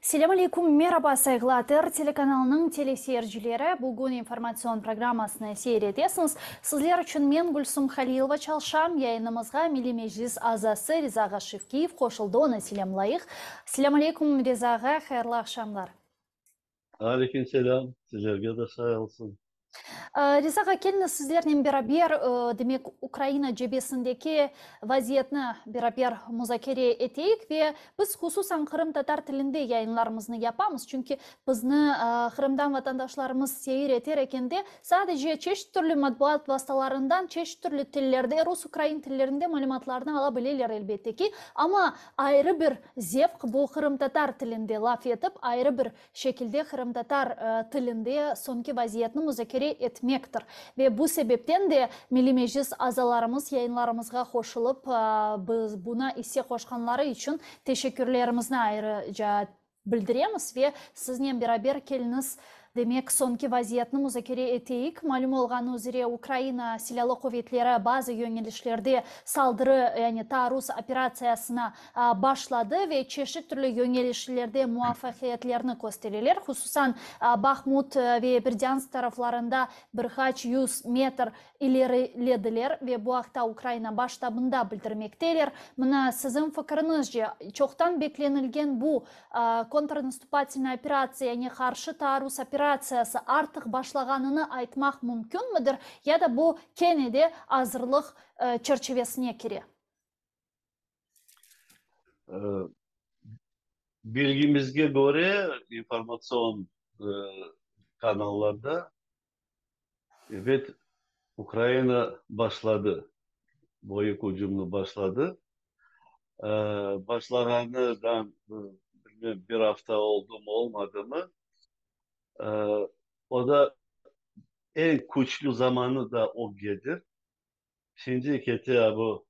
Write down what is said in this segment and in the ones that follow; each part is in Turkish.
Selam aleyküm, merhaba saygılar. Telekanalının teleseyircileri bugün informasyon programmasını seyredesiniz. Sizler için men Gülsüm Halilova çalışam. Yayınımızga Milli Meclis azası Riza Gashivkiyev koşuldu, ona selamlayıq. Selam aleyküm Rizaga, hayırlı akşamlar. Aleykümselam. Sizlerge de sağ olsun. Rizaga kelini sizlerle beraber demek Ukrayna cebesindeki vaziyetini beraber müzakere ettik ve biz hususan Kırım Tatar tilinde yayınlarımızı yapamız. Çünkü bizni Kırım'dan vatandaşlarımız seyir eter ekende sadece çeşit türlü matbuat vasıtalarından çeşit türlü tillerde Rus-Ukrayn tillerinde malumatlarını alabilirler elbette ki. Ama ayrı bir zevk bu Kırım Tatar tilinde laf edip ayrı bir şekilde Kırım Tatar tilinde sonki vaziyetini müzakere etmektir. Ve bu sebepten de Milli Meclis azalarımız yayınlarımızga koşulup biz buna ise koşkanları için teşekkürlerimizi ayrıca bildiremiz ve sizinle beraber keliniz demek sonki vaziyetini müzakere eteyik. Malum olğan üzere Ukrayna Silahlı Kuvvetleri bazı yönelişlerde saldırı yani taarruz operasyasına başladı ve çeşit türlü yönelişlerde muvaffakiyetlerini gösterirler. Hususan Bakhmut ve Berdyansk taraflarında birkaç yüz metre ilerilediler ve bu haqda Ukrayna baştabında bildirmekteler. Buna sizin fikrinizce çoktan beklenilgen bu kontrnastupательный operatsiya yani karşı taarruz operasyası artık başlaganını aytmak mümkün müdür? Ya da bu Kennedy hazırlık çerçevesine giriyor? Bilgimizge göre informasyon kanallarda evet Ukrayna başladı. Boyuk hücumunu başladı. E, Başlaganından bilmem bir hafta oldu mu olmadı mı? E, O da en güçlü zamanı da o gelir. Şimdi kete bu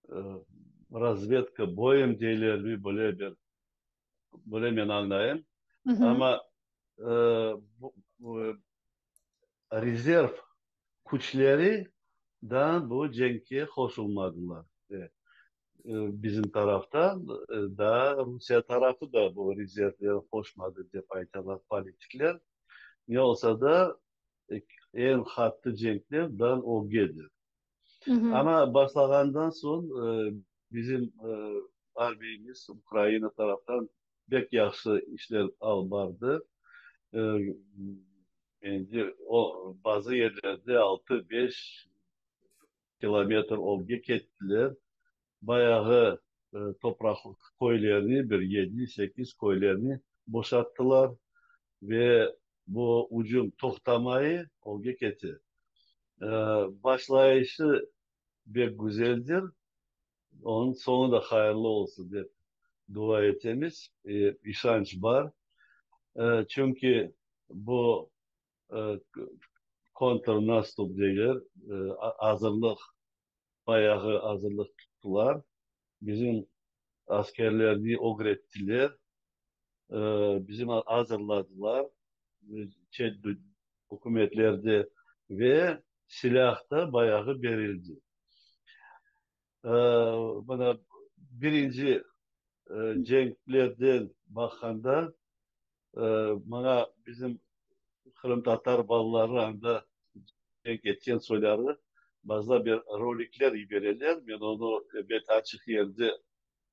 e, razvedka boyum değiller bir böyle ben anlayayım. Hı hı. Ama e, bu rezerv güçleri da bu cenke koşulmadılar. Bizim taraftan da Rusya tarafı da bu rezervlere koşmadı diye aytalar politikler. Ne olsa da en hattı cenklerden o gelir. Hı hı. Ama başlagandan son bizim harbimiz Ukrayna taraftan pek yaxşı işler albardı. E, Bence o bazı yerlerde 6-5 kilometre olga kettiler. Bayağı toprak koylarını bir 7-8 koylarını boşalttılar ve bu ucum toxtamayı olga ketti. E, Başlayışı bir güzeldir. Onun sonu da hayırlı olsun diye dua etmemiz. İşanç var. Çünkü bu e, kontrnastup diyorlar. Hazırlık, bayağı hazırlık tuttular. Bizim askerlerini ogrettiler. E, Bizim hazırladılar. Çet hükümetlerde ve silah da bayağı verildi. E, Bana birinci cenklerden bakanda e, bana bizim Kırım Tatar balları anda geçen soyları bazı bir rolikler verirler. Ben onu bet açık yerde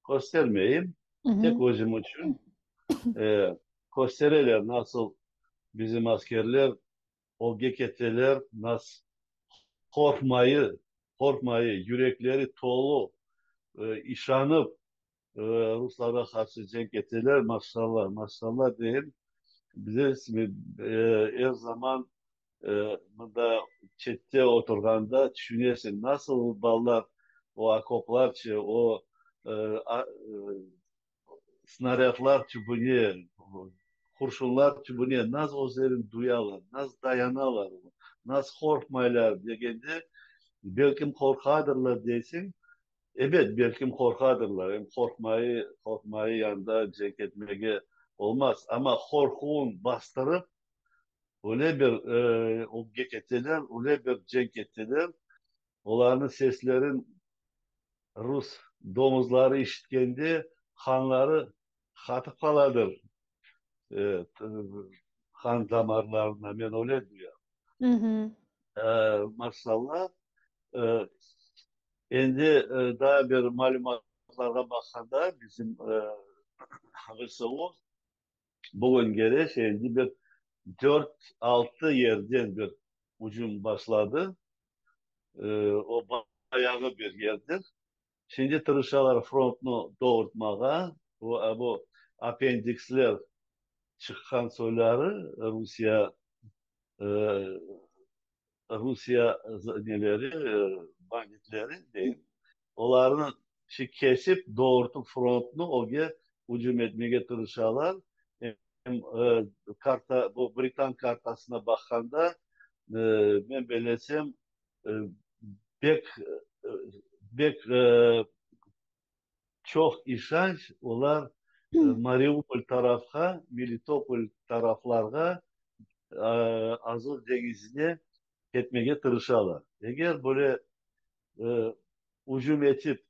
göstermeyeyim. Hı Tek hı. özüm için e, gösterirler nasıl bizim askerler o geketeler nasıl korkmayı yürekleri dolu işanıp Ruslara karşı cenk ettiler maşallah maşallah değil. Bize her zaman burada chatte oturganda düşünüyorsun nasıl ballar o akoplar o e, snaryadlar çubuğu kurşunlar çubuğu nasıl üzerine duyarlar nasıl dayanarlar nasıl korkmaylar degende belki korkadırlar desin. Evet belki korkadırlar. Hem korkmayı yanda cenk etmeye olmaz. Ama korkuğun bastırıp öyle bir o geçettiler, öyle bir cenk ettiler. Onların seslerin Rus domuzları işitkendi, kanları katıp kaladır. E, t- kan damarlarına ben öyle diyor. Hı hı. Maşallah. E, Endi daha bir malumatlara bakanda bizim HSO bugün geri şeydi bir 4-6 yerden bir hücum başladı. O bayağı bir yerdir. Şimdi tırışalar frontunu doğurtmağa bu apendiksler çıkan soyları e, Rusya neleri banditleri değil. Onların kesip doğurtup frontunu oge hücum etmeye tırışalar. Hem, bu Britan kartasına bakanda e, ben belesem e, bek e, bek çok işanç olar Mariupol tarafka, Melitopol taraflarga Azov Denizi'ne gitmeye tırışalar. Eğer böyle e, hücum edip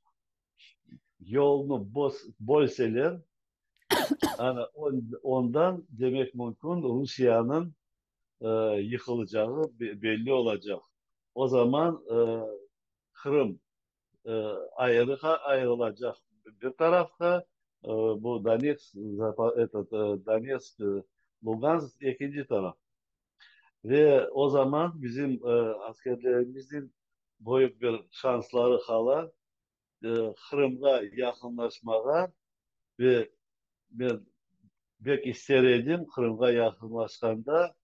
yolunu bölseler, yani ondan demek mümkün Rusya'nın e, yıkılacağı belli olacak. O zaman Kırım e, ayrılacak bir tarafta bu Donetsk, Lugansk ikinci taraf. Ve o zaman bizim askerlerimizin büyük bir şansları kala Kırım'a yakınlaşmaya ve ben pek isterdim Kırım'a yakınlaşkanda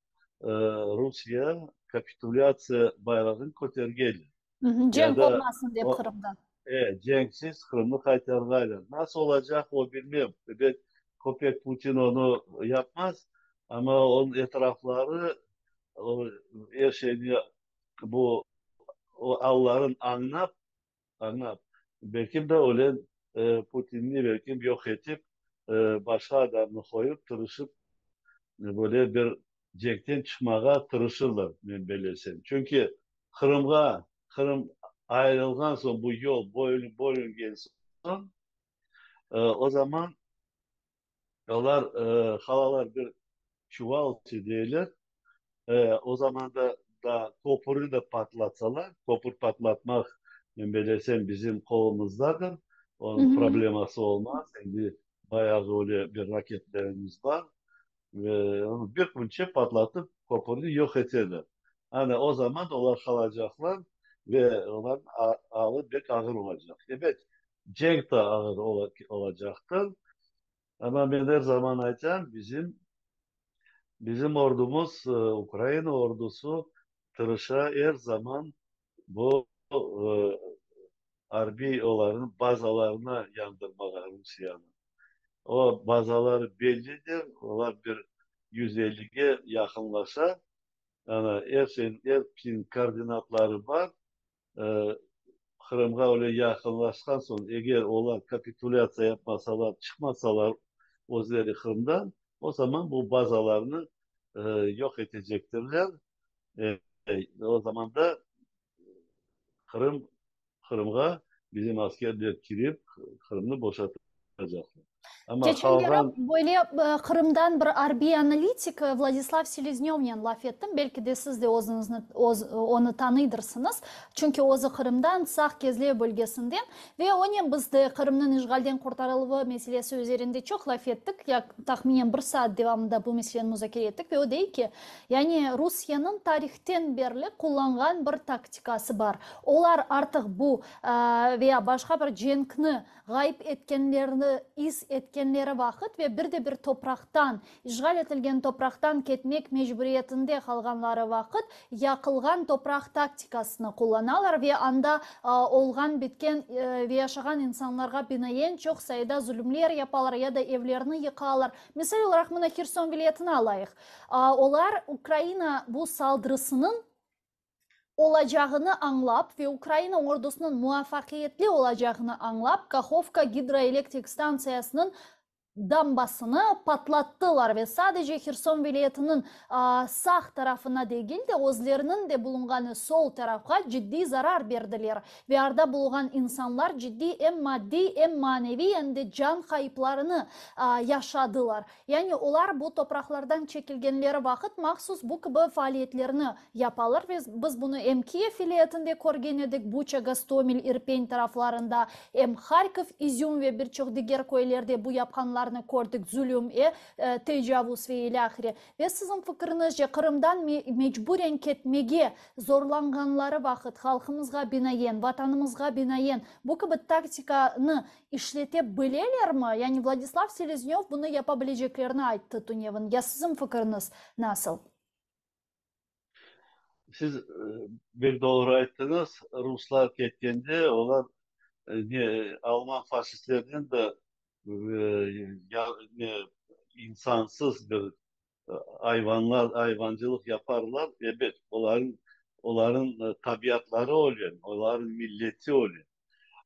Rusya kapitülasyon bayrağını kotergeli. Hı hı. Ya Cenk da olmasın deyip o Kırım'da. Cenksiz Kırım'ı kaytargayla. Nasıl olacak o bilmiyorum. Evet, Köpek Putin onu yapmaz ama onun etrafları o, her şeyini bu Allah'ın anlap. Belki de öyle Putin'i belki yok edip başka adamını koyup tırışıp böyle bir cekten çıkmaya tırışırlar ben belirsen. Çünkü Kırım ayrılgan son bu yol boyun gelsin o zaman onlar havalar bir çuval çiziyorlar. O zaman da kopuru da patlatsalar, kopur patlatmak ben belirsen bizim kolumuzdadır. Hı Onun hı. probleması olmaz. Şimdi bayağı öyle bir raketlerimiz var. Ve onu bir punçe patlatıp kopunu yok ederler. Hani o zaman onlar kalacaklar ve onların ağır pek ağır olacak. Evet, cenk de ağır olacaktır. Ama ben her zaman aytacağım bizim ordumuz Ukrayna ordusu tırışa her zaman bu harbiyoların bazalarına yandırmalar Rusya'nın. O bazalar bellidir. Onlar bir 150'ye yakınlaşa yani her şeyin koordinatları var. Ee, Kırım'a öyle yakınlaştıktan sonra eğer onlar kapitülasyon yapmasalar, çıkmasalar Ozeleri Kırım'dan o zaman bu bazalarını e, yok edecektirler. O zaman da Kırım Kırım'a bizim askerler girip Kırım'ı boşaltacaklar. Ama Geçen kalgan böyle Kırım'dan bir harbiy analitik Vladislav Seleznev'yen laf ettim. Belki de siz de onu tanıydırsınız. Çünkü ozu Kırım'dan sağ kezliği bölgesinden ve onun biz de Kırım'ın işgalden kurtarılma meselesi üzerinde çok laf ettik. Ya, tahminen bir saat devamında bu meseleyi müzakere ettik ve o değil ki yani Rusya'nın tarihten beri kullanılan bir taktikası var. Onlar artık bu veya başka bir cenkni gayip etkenlerini iz etkenleri vakit ve bir de bir topraktan, işgal etilgen topraktan ketmek mecburiyetinde kalganları vakit yakılgan toprak taktikasını kullanırlar ve anda olgan bitken ve yaşayan insanlarga binaen çok sayıda zulümler yaparlar ya da evlerini yıkarlar. Misal olarak mına Kherson vilayetini alayık. Onlar Ukrayna bu saldırısının olacağını anlap ve Ukrayna ordusunun muvaffakiyetli olacağını anlap Kakhovka hidroelektrik stansiyasının dambasını patlattılar ve sadece Kherson vilayetinin sağ tarafına değil de özlerinin de bulunganı sol tarafa ciddi zarar verdiler. Ve arada bulunan insanlar ciddi hem maddi hem manevi hem de can kayıplarını yaşadılar. Yani onlar bu topraklardan çekilgenleri vakit mahsus bu gibi faaliyetlerini yaparlar ve biz bunu hem Kiev vilayetinde görgen edik, Bucha, Gostomel, Irpen taraflarında, hem Kharkiv, İzyum ve birçok diğer köylerde bu yapkanlarını gördük, zulüm, tecavüz ve ilahiri. Ve sizin fikrinizce Kırım'dan mecburen ketmege zorlanganları vakit halkımızga binayen, vatanımızga binayen bu gibi taktikanı işletebilirler mi? Yani Vladislav Seleznyov bunu yapabileceklerini ayttı Tunyev'in. Ya sizin fikriniz nasıl? Siz bir doğru ettiniz. Ruslar ketkendi. Onlar Alman faşistlerinin de insansız bir hayvancılık yaparlar. Evet, onların tabiatları oluyor. Onların milleti oluyor.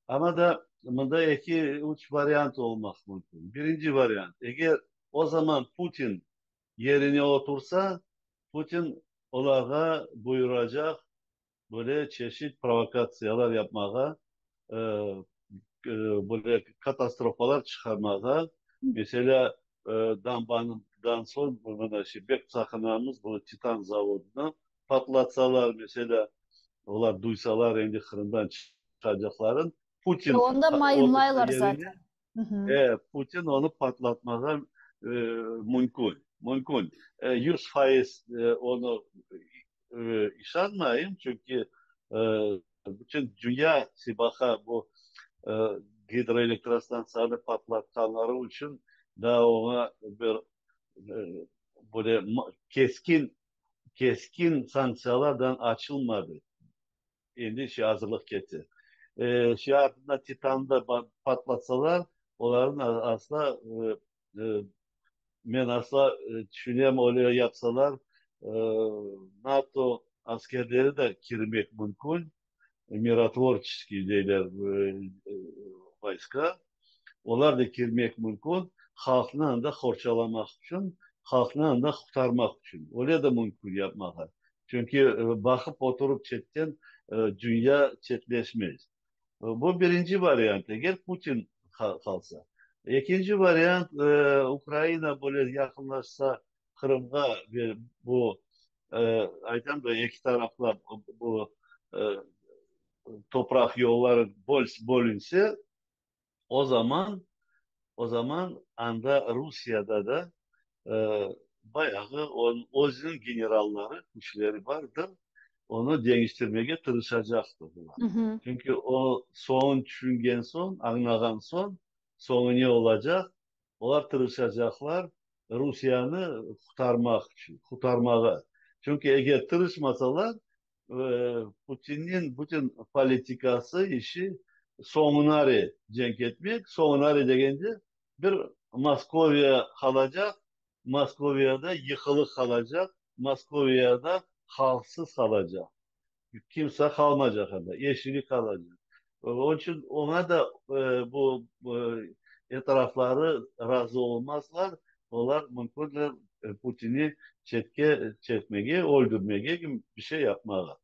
Ama da bunda iki üç varyant olmak mümkün. Birinci varyant, eğer o zaman Putin yerine otursa, Putin onlara buyuracak böyle çeşit provokasyalar yapmaya, e, böyle katastrofalar çıkarmaya. Mesela Damban'dan son burada Bek sakınağımız bu Titan zavodunu patlatsalar mesela, onlar duysalar şimdi Kırım'dan çıkacakların, Ya Putin onda otursa mayınlaylar yerine, zaten. Hı hı. Putin onu patlatmaya mümkün. Mümkün. 100% onu işanmayayım çünkü e, bütün dünya sibaka bu e, hidroelektrostansiyonu patlatanları için daha ona bir böyle keskin sanksiyalardan açılmadı. Şimdi şey hazırlık etti. Şey ardından Titan'da patlatsalar, onların asla ben asla düşünüyorum öyle yapsalar, e, NATO askerleri de girmek mümkün. Миротворческие deyler войска. Onlar da girmek mümkün. Halkını da korçalamak için, halkını da kurtarmak için. Öyle de mümkün yapmak. Çünkü bakıp oturup chatten dünya chatleşmez. Bu birinci varyant. Eğer Putin kalsa. İkinci varyant, Ukrayna böyle yakınlaşsa Kırım'a ve bu aydan da iki tarafla bu e, toprak yolları bölünse, o zaman anda Rusya'da da e, bayağı Oz'un generalları, güçleri vardır. Onu değiştirmeye tırışacaktır bunlar. Hı hı. Çünkü o son düşüngen son, anlayan son, sonu ne olacak? Onlar tırışacaklar Rusya'nı kurtarmak için, kurtarmaya. Çünkü eğer tırışmasalar Putin'in bütün politikası işi sonunları cenk etmek. Sonunları deyince bir Moskovya kalacak, Moskova'da yıkılık kalacak, Moskova'da halksız kalacak. Kimse kalmayacak anda. Yeşillik kalacak. Onun için ona da bu tarafları razı olmazlar. Onlar mümkünler Putin'i çekmeye, öldürmeye gibi bir şey yapmalar.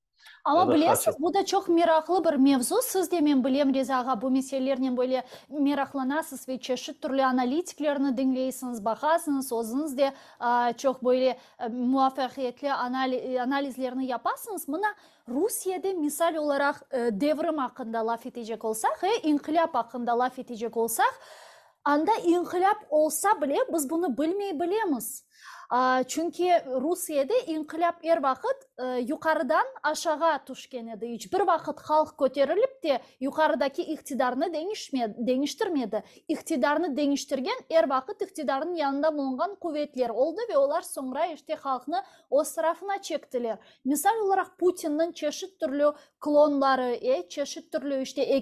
Ya Ama da bilesiz kaçıp. bu da çok meraklı bir mevzu. Siz de men bilem Reza ağa bu meselelerden böyle meraklanasınız ve çeşit türlü analitiklerini dinleysiniz, bakarsınız. Özünüz de çok böyle muvaffakiyetli analizlerini yaparsınız. Buna Rusya'da misal olarak devrim hakkında laf edecek olsak, inkılap hakkında laf edecek olsak, anda inkılap olsa bile biz bunu bilmeyebiliriz. Çünkü Rusya'da inkılap her vakit yukarıdan aşağı düşken edi. Hiçbir vakit halk köterilip de yukarıdaki iktidarını değiştirmedi. İktidarını değiştirgen her vakit iktidarın yanında bulunan kuvvetler oldu ve onlar sonra işte halkını o tarafına çektiler. Misal olarak Putin'in çeşit türlü klonları, çeşit türlü işte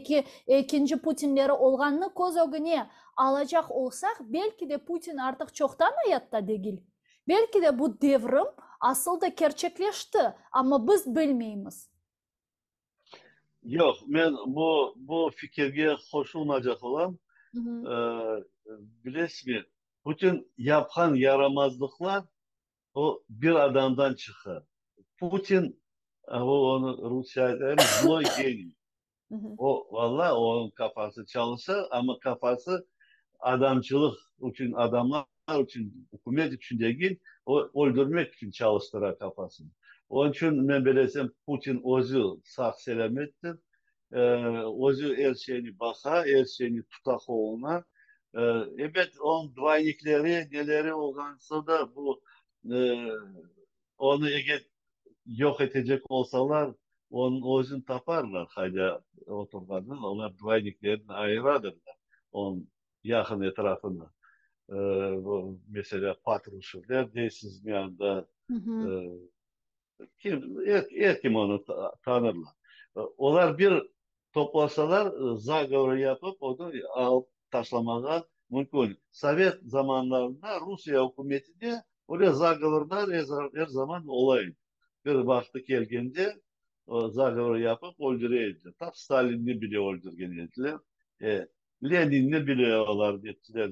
ikinci Putinleri olganını göz önüne alacak olsak belki de Putin artık çoktan hayatta değil. Belki de bu devrim aslında gerçekleşti ama biz bilmeyiz. Yok, ben bu fikirge koşulmayacak olan, Hı hı. e, bilesmi, bütün yapan yaramazlıklar o bir adamdan çıkar. Putin, o onu Rusya'da zlo geniy. Hı hı. O vallahi onun kafası çalışır ama kafası adamcılık için, adamlar için, hükümet için değil, o öldürmek için çalıştırar kafasını. Onun için ben bilesem Putin özü sağ selamettir. Özü her şeyini bakar, her şeyini tutak ona. Ee, evet, onun dvaynikleri, neleri olgansa da bu e, onu eğer yok edecek olsalar onun özünü taparlar hayda oturgandan. Onlar dvayniklerini ayırırlar. Onun yakın etrafını. Ee, bu mesela Patruşevler değilsiz bir anda Hı e, hı. kim onu tanırlar. Onlar bir toplasalar zagovor yapıp onu alıp taşlamaya mümkün. Sovyet zamanlarında Rusya hükümeti de öyle zagovorlar her zaman olaydı. Bir vakti geldiğinde o zagovor yapıp öldürüyordu. Tabi Stalin'i bile öldürgeniydiler. E, Lenin'i biliyorlar dediler,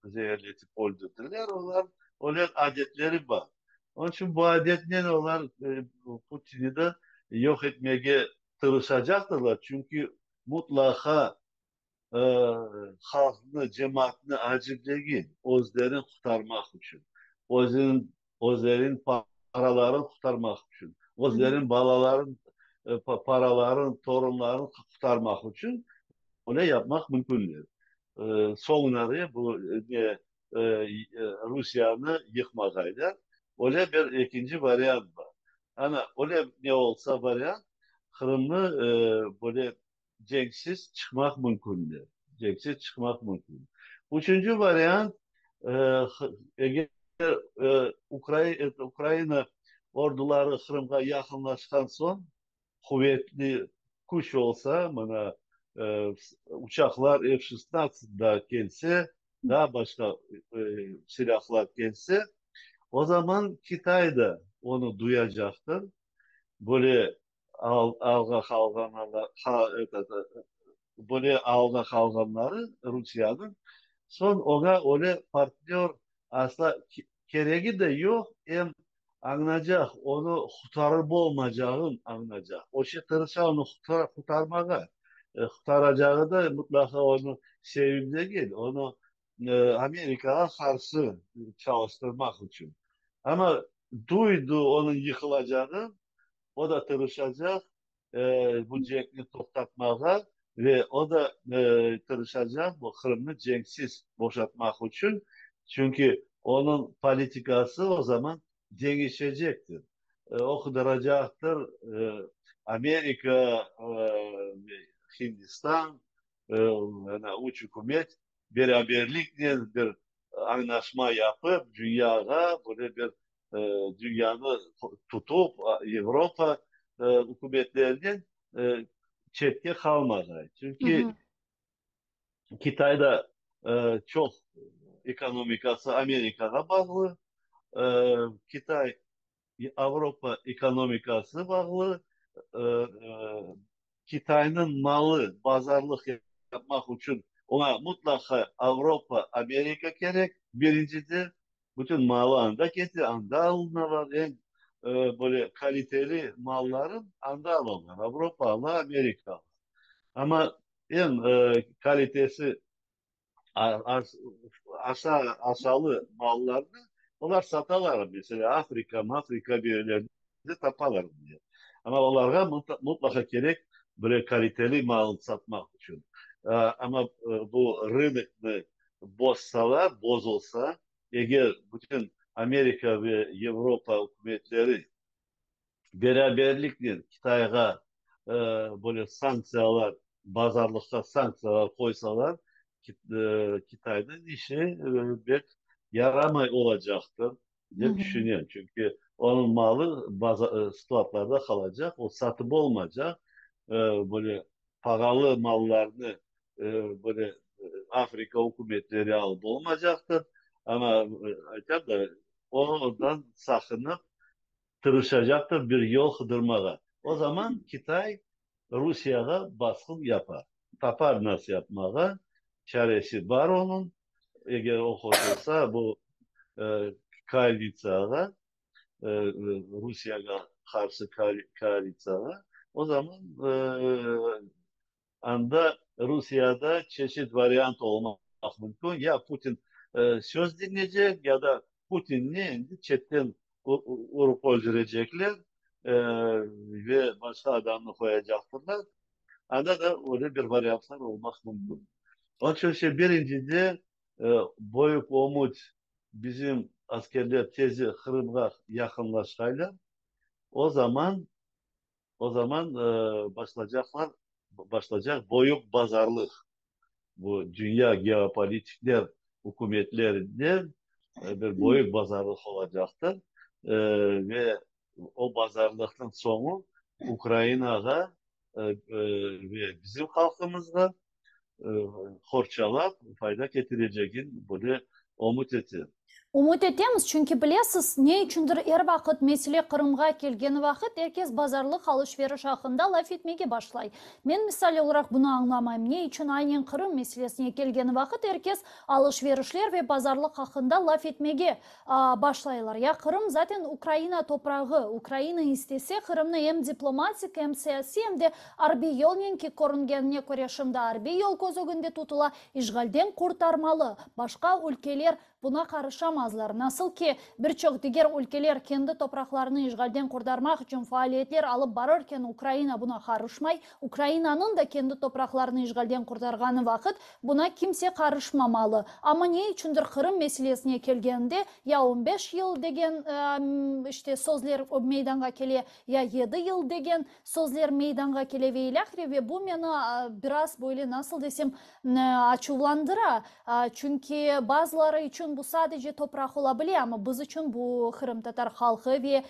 zehirletip öldürdüler. Onlar öyle adetleri var. Onun için bu adet ne olur Putin'i de yok etmeye tırışacaktırlar. Çünkü mutlaka e, halkını, cemaatini acıbleyin. Özlerini kurtarmak için. Özlerin paralarını kurtarmak için. Hı hı. Özlerin balaların paraların, torunlarını kurtarmak için öyle yapmak mümkün değil. Sonları bu Rusya'nı yıkmakaydı. Öyle bir ikinci varyant var. Ama öyle ne olsa varyant Kırım'ı böyle cenksiz çıkmak mümkün değil. Cenksiz çıkmak mümkün. Üçüncü varyant eğer Ukrayna orduları Kırım'a yakınlaşkan son kuvvetli kuş olsa bana uçaklar F-16 da gelse daha başka e, silahlar gelse o zaman Kitay da onu duyacaktır. Böyle alga kalganlar böyle alga kalganları Rusya'nın son ona öyle partnör aslında gereği de yok hem anlayacak onu kurtarıp olmayacağını anlayacak. O şey tırışa onu kurtarmaya kurtaracağı da mutlaka onu sevimli değil. Onu Amerika'ya karşı çalıştırmak için. Ama duydu onun yıkılacağını o da tırışacak bu cenkli toplatmaya ve o da tırışacak bu Kırım'ı cenksiz boşaltmak için. Çünkü onun politikası o zaman değişecektir. O kıdıracaktır. Amerika, Hindistan, yani üç hükümet beraberlikle bir anlaşma yapıp dünyaya böyle bir dünyanı tutup Avrupa hükümetlerinin çetki kalmadı. Hı Çünkü hı. Kitay'da çok ekonomikası Amerika'ya bağlı. E, Kitay Avrupa ekonomikası bağlı. Kitay'ın malı pazarlık yapmak için ona mutlaka Avrupa, Amerika gerek. Birincisi bütün malı anda getir, anda alınırlar. En böyle kaliteli malların anda alınır. Avrupa alır, Amerika alır. Ama en kalitesi aşağı mallarını onlar satarlar mesela Afrika birilerinde taparlar diye. Ama onlara mutlaka gerek böyle kaliteli mal satmak için. Ama bu rынок bozsalar, bozulsa eğer bütün Amerika ve Avrupa hükümetleri beraberlikle Kitay'a böyle sanksiyalar, pazarlıkta sanksiyalar koysalar Kitay'da işi pek yaramay olacaktır Hı diye hı. düşünüyorum. Çünkü onun malı stoklarda kalacak, o satım olmayacak. Böyle paralı mallarını böyle Afrika hükümetleri alıp olmayacaktır. Ama tabii ondan sakınıp tırışacaktır bir yol kıdırmaya. O zaman Kitay Rusya'ya baskın yapar. Tapar nasıl yapmaya? çaresi var onun. Eğer o hoşolsa bu koalitsiyaya, Rusya'ya karşı koalitsiyaya, o zaman anda Rusya'da çeşit varyant olmak mümkün. Ya Putin söz dinleyecek ya da Putin'i chatten vurup öldürecekler e, ve başka adamını koyacaklar. Anda da öyle bir varyantlar olmak mümkün. Onun için birincide e, Boyuk Umut bizim askerler tezi Kırım'a yakınlaştıyla o zaman başlayacak boyuk pazarlık. Bu dünya geopolitikler hükümetlerinde bir boyut pazarlık olacaktır. Ve o pazarlıktan sonu Ukrayna'ya ve bizim halkımızga e, horçalap fayda getireceğin böyle umut etti. Umut etemiz, çünkü bilesiz, ne üçündür er vaqt mesele Kırım'a kelgen vaqt herkes bazarlık alışveriş hakkında laf etmeye başlay. Men misal olarak bunu anlamayım. Ne için aynen Kırım meselesine kelgen vaqt herkes alışverişler ve bazarlık hakkında laf etmeye başlaylar. Ya Kırım zaten Ukrayna toprağı. Ukrayna istese Kırım'ı hem diplomatik hem siyasi hem de arbi yolnen ki korungenine göre şimdi arbi yol közөгünde tutula işgalden kurtarmalı. Başka ülkeler buna karışamazlar. Nasıl ki birçok diğer ülkeler kendi topraklarını işgalden kurtarmak için faaliyetler alıp barırken Ukrayna buna karışmay. Ukrayna'nın da kendi topraklarını işgalden kurtarganı vakit buna kimse karışmamalı. Ama ne içindir Kırım meselesine kelgende ya 15 yıl degen işte sözler meydanga kele ya 7 yıl degen sözler meydanga kele ve bu meni biraz böyle nasıl desem açıvlandıra. Çünkü bazıları için bu sadece toprak olabilir ama biz için bu Kırım Tatar halkı ve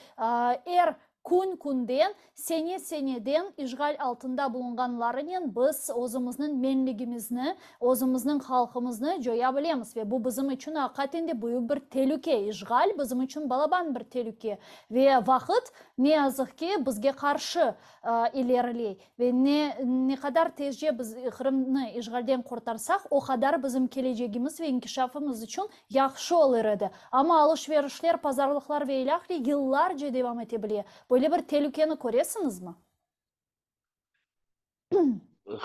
er kun-kunden, sene-seneden işgal altında bulunganlarının biz özümüzün menligimizni, özümüzün halkımızını joya bilemiz ve bu bizim için hakikaten de büyük bir tehlike. İşgal bizim için balaban bir tehlike ve vakit ne yazık ki bizge karşı ilerley ve ne kadar tezce biz Kırım'ı işgalden kurtarsak o kadar bizim geleceğimiz ve inkişafımız için yaxşı olur idi. Ama alışverişler, pazarlıklar ve ilahli yıllarca devam edebilir. Böyle bir tehlikeni koruyorsunuz mu?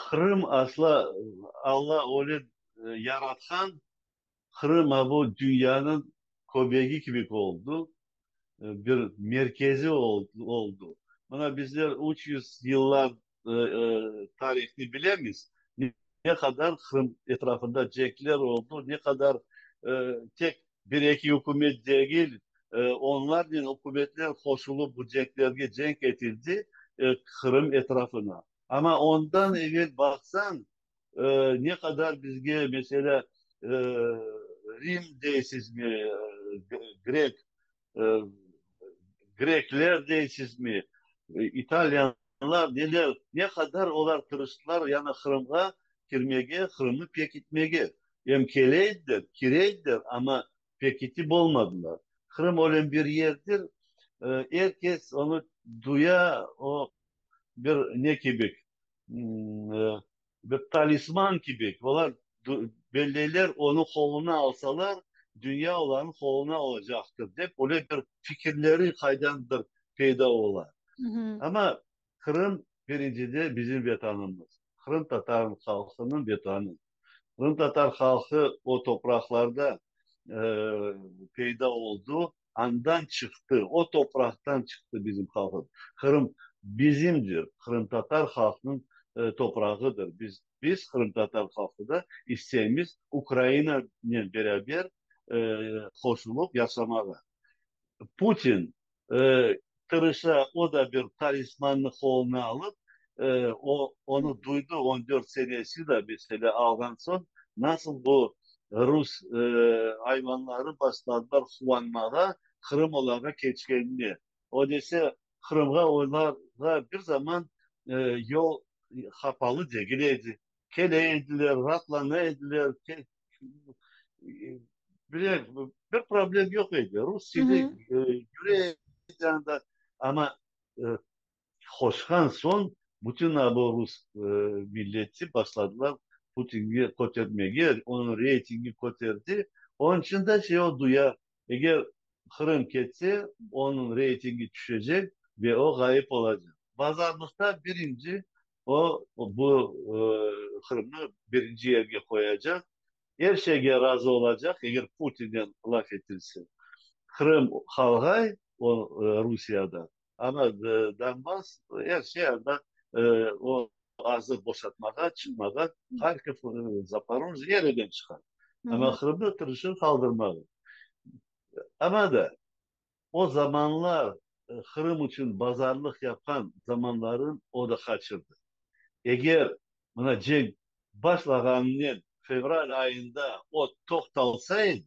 Kırım asla Allah öyle yaratkan Kırım bu dünyanın göbeği gibi oldu. Bir merkezi oldu. Bana bizler 300 yıllar tarihini bilemeyiz. Ne kadar Kırım etrafında cekler oldu, ne kadar tek bir iki hükümet değil, onlar din hükümetler koşulup bu ceklerge cenk edildi Kırım etrafına. Ama ondan evvel baksan ne kadar bizge mesela Rim deisizmi, Grek e, Grekler deysizmi, İtalyanlar neler, ne kadar olar tırıştılar yani Kırım'a girmeye, Kırım'ı pek etmeye. Hem keleydiler, kireydiler ama pek itip olmadılar. Kırım olan bir yerdir. Herkes onu duya, o bir ne gibi, bir talisman gibi. Olar belliler onu koluna alsalar dünya olanın koluna olacaktır. Hep öyle bir fikirleri kaydandır peyda olar. Hı hı. Ama Kırım birincide bizim vatanımız. Kırım Tatar halkının vatanı. Kırım Tatar halkı o topraklarda e, peyda oldu. Andan çıktı. O topraktan çıktı bizim halkımız. Kırım bizimdir. Kırım Tatar halkının toprağıdır. Biz Kırım Tatar halkı da isteğimiz Ukrayna ile beraber koşulup yaşamalı. Putin e, tırışa o da bir talismanını koluna alıp onu duydu 14 senesi de mesela algan son nasıl bu Rus hayvanları başladılar kullanmaya Kırım olarak geçkenli. O dese Kırım'a onlara bir zaman yol kapalı değildi. Kele ediler, ratlana ediler. Bir, bir problem yok idi. Hı Rusya'da hı. yüreğinde ama e, hoşkan son bütün bu Rus milleti başladılar Putin'i kotarmaya, onun reytingi kotardı. Onun için de şey oldu ya, eğer Kırım ketse onun reytingi düşecek ve o kayıp olacak. Pazarlıkta birinci bu Kırım'ı birinci yerge koyacak. Her şeye razı olacak eğer Putin'den laf etilse. Kırım halkay Rusya'da. Ama Donbas her şeyde o azı boşaltmaya, çıkmaya, Harkov, Zaporojye yerden çıkar. Hı Ama hı. Kırım'da tırışır kaldırmalı. Ama da o zamanlar Kırım için pazarlık yapan zamanların o da kaçırdı. Eğer buna cenk başlaganın fevral ayında o toxtalsaydı,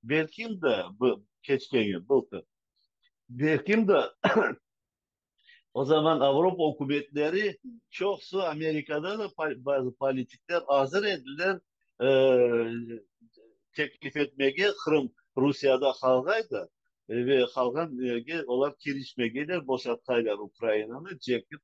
belki de bu keçken yıl, belki de o zaman Avrupa hükümetleri çoksu Amerika'da da bazı politikler hazır ediler teklif etmeye Kırım Rusya'da halkaydı ve halkın onlar kirişmegeler boşaltkaylar Ukrayna'nı cekli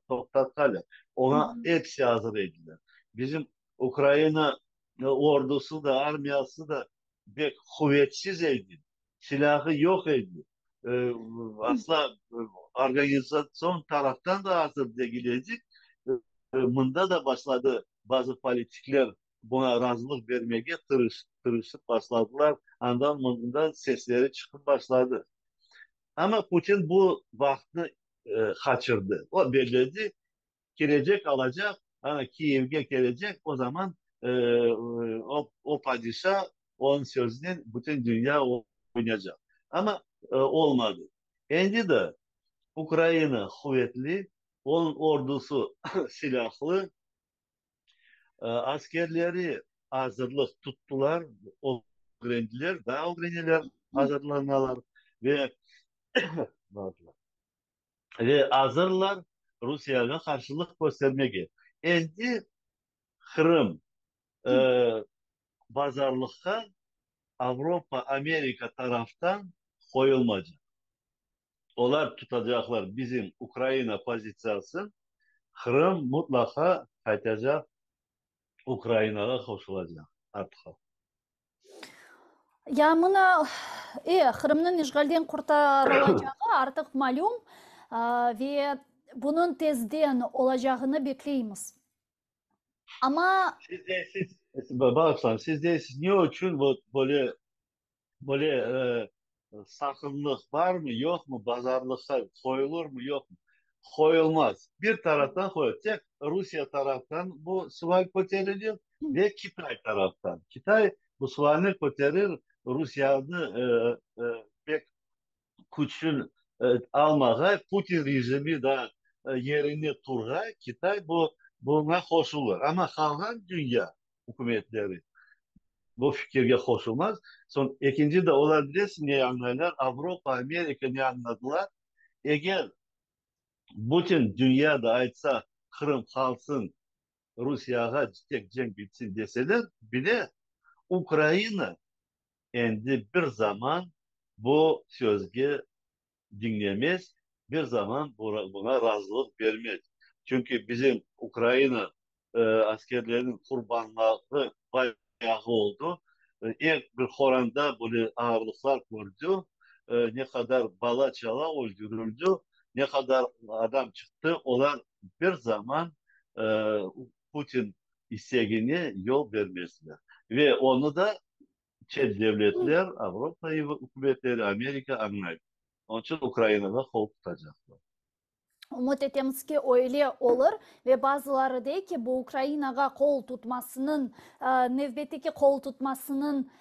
toktatkaylar. Hı Ona hı. hepsi hazır ediler. Bizim Ukrayna ordusu da armiyası da pek kuvvetsiz idi. Silahı yok idi. Asla organizasyon taraftan da hazır değilecek. Bunda da başladı bazı politikler buna razılık vermeye tırışıp başladılar. Andan sesleri çıkıp başladı. Ama Putin bu vakti kaçırdı. O belirledi. Gelecek alacak. Hani Kiev'e gelecek. O zaman o padişah onun sözünün bütün dünya oynayacak. Ama olmadı. Şimdi de Ukrayna kuvvetli, onun ordusu silahlı, askerleri hazırlık tuttular, öğrenciler, daha öğrenciler hazırlanıyorlar ve ve hazırlar Rusya'ya karşılık göstermeye. Şimdi Kırım e, pazarlıkta Avrupa, Amerika taraftan koyulmayacak. Onlar tutacaklar bizim Ukrayna pozisyası. Kırım mutlaka kaçacak, Ukrayna'ya koşulacak artık. Ya mına Kırım'ın işgalden kurtarılacağı artık malum ve bunun tezden olacağını bekliyoruz. Ama Baksan siz niye için böyle sakınlık var mı yok mu pazarlıkta koyulur mu yok mu? Koyulmaz. Bir taraftan koyulur. Tek Rusya taraftan bu sual koteriliyor ve Kitay taraftan. Kitay bu sualini koterir Rusya'nı pek güçün almaya Putin rejimi de yerini turğa Kitay buna koşulur. Ama kalan dünya hükümetleri bu fikirge koşulmaz. Son ikinci de olabilirsin diye anlarlar. Avrupa, Amerika ne anladılar? Eğer bütün dünyada aytsa Kırım kalsın Rusya'ya tek cenk bitsin deseler bile Ukrayna endi bir zaman bu sözge dinlemez, bir zaman buna razılık vermez. Çünkü bizim Ukrayna askerlerinin kurbanlığı bayağı oldu. İlk bir horanda böyle ağırlıklar gördü. Ne kadar bala çala öldürüldü, ne kadar adam çıktı. Onlar bir zaman e, Putin isteğine yol vermezler. Ve onu da Çet devletler, Avrupa hükümetleri, Amerika anlayıp. Onun için Ukrayna'da kol tutacaklar. umut etemiz ki öyle olur ve bazıları deyir ki bu Ukrayna'ga kol tutmasının, növbetteki kol tutmasının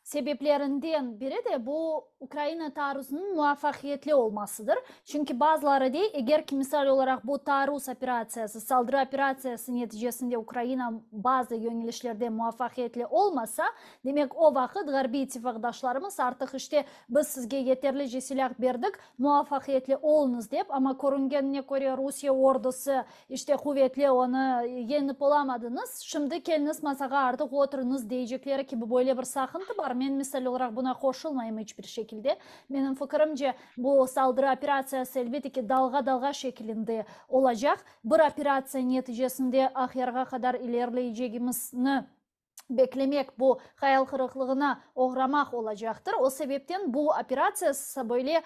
sebeplerinden biri de bu Ukrayna taarruzunun muvaffakiyetli olmasıdır. Çünkü bazıları değil, eğer ki misal olarak bu taarruz operasyası, saldırı operasyası neticesinde Ukrayna bazı yönelişlerde muvaffakiyetli olmasa, demek o vakit Garbi ittifakdaşlarımız artık işte biz sizge yeterlice silah verdik, muvaffakiyetli olunuz deyip ama görüngenine göre Rusya ordusu işte kuvvetli onu yenip olamadınız. Şimdi kendiniz masaga artık oturunuz diyecekleri gibi böyle bir sakıntı var men misal olarak buna koşulmayayım hiçbir şekilde. Benim fikrimce bu saldırı operasyası elbette ki dalga dalga şeklinde olacak. Bir operasya neticesinde ahirga kadar ilerleyeceğimizni beklemek bu hayal kırıklığına uğramak olacaktır. O sebepten bu operasya böyle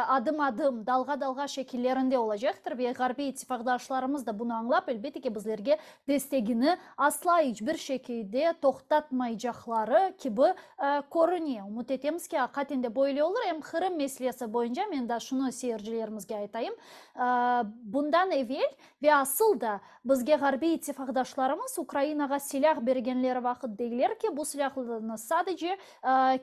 adım adım dalga dalga şekillerinde olacaktır ve Garbi ittifakdaşlarımız da bunu anlap elbette ki bizlerge destegini asla hiçbir şekilde toxtatmayacakları gibi korunuyor. Umut etemiz ki hakikaten böyle olur. Hem Kırım meselesi boyunca ben de şunu seyircilerimizge aytayım. Bundan evvel ve asıl da bizge Garbi ittifakdaşlarımız Ukraynaga silah bergenleri vakit deyler ki bu silahlarını sadece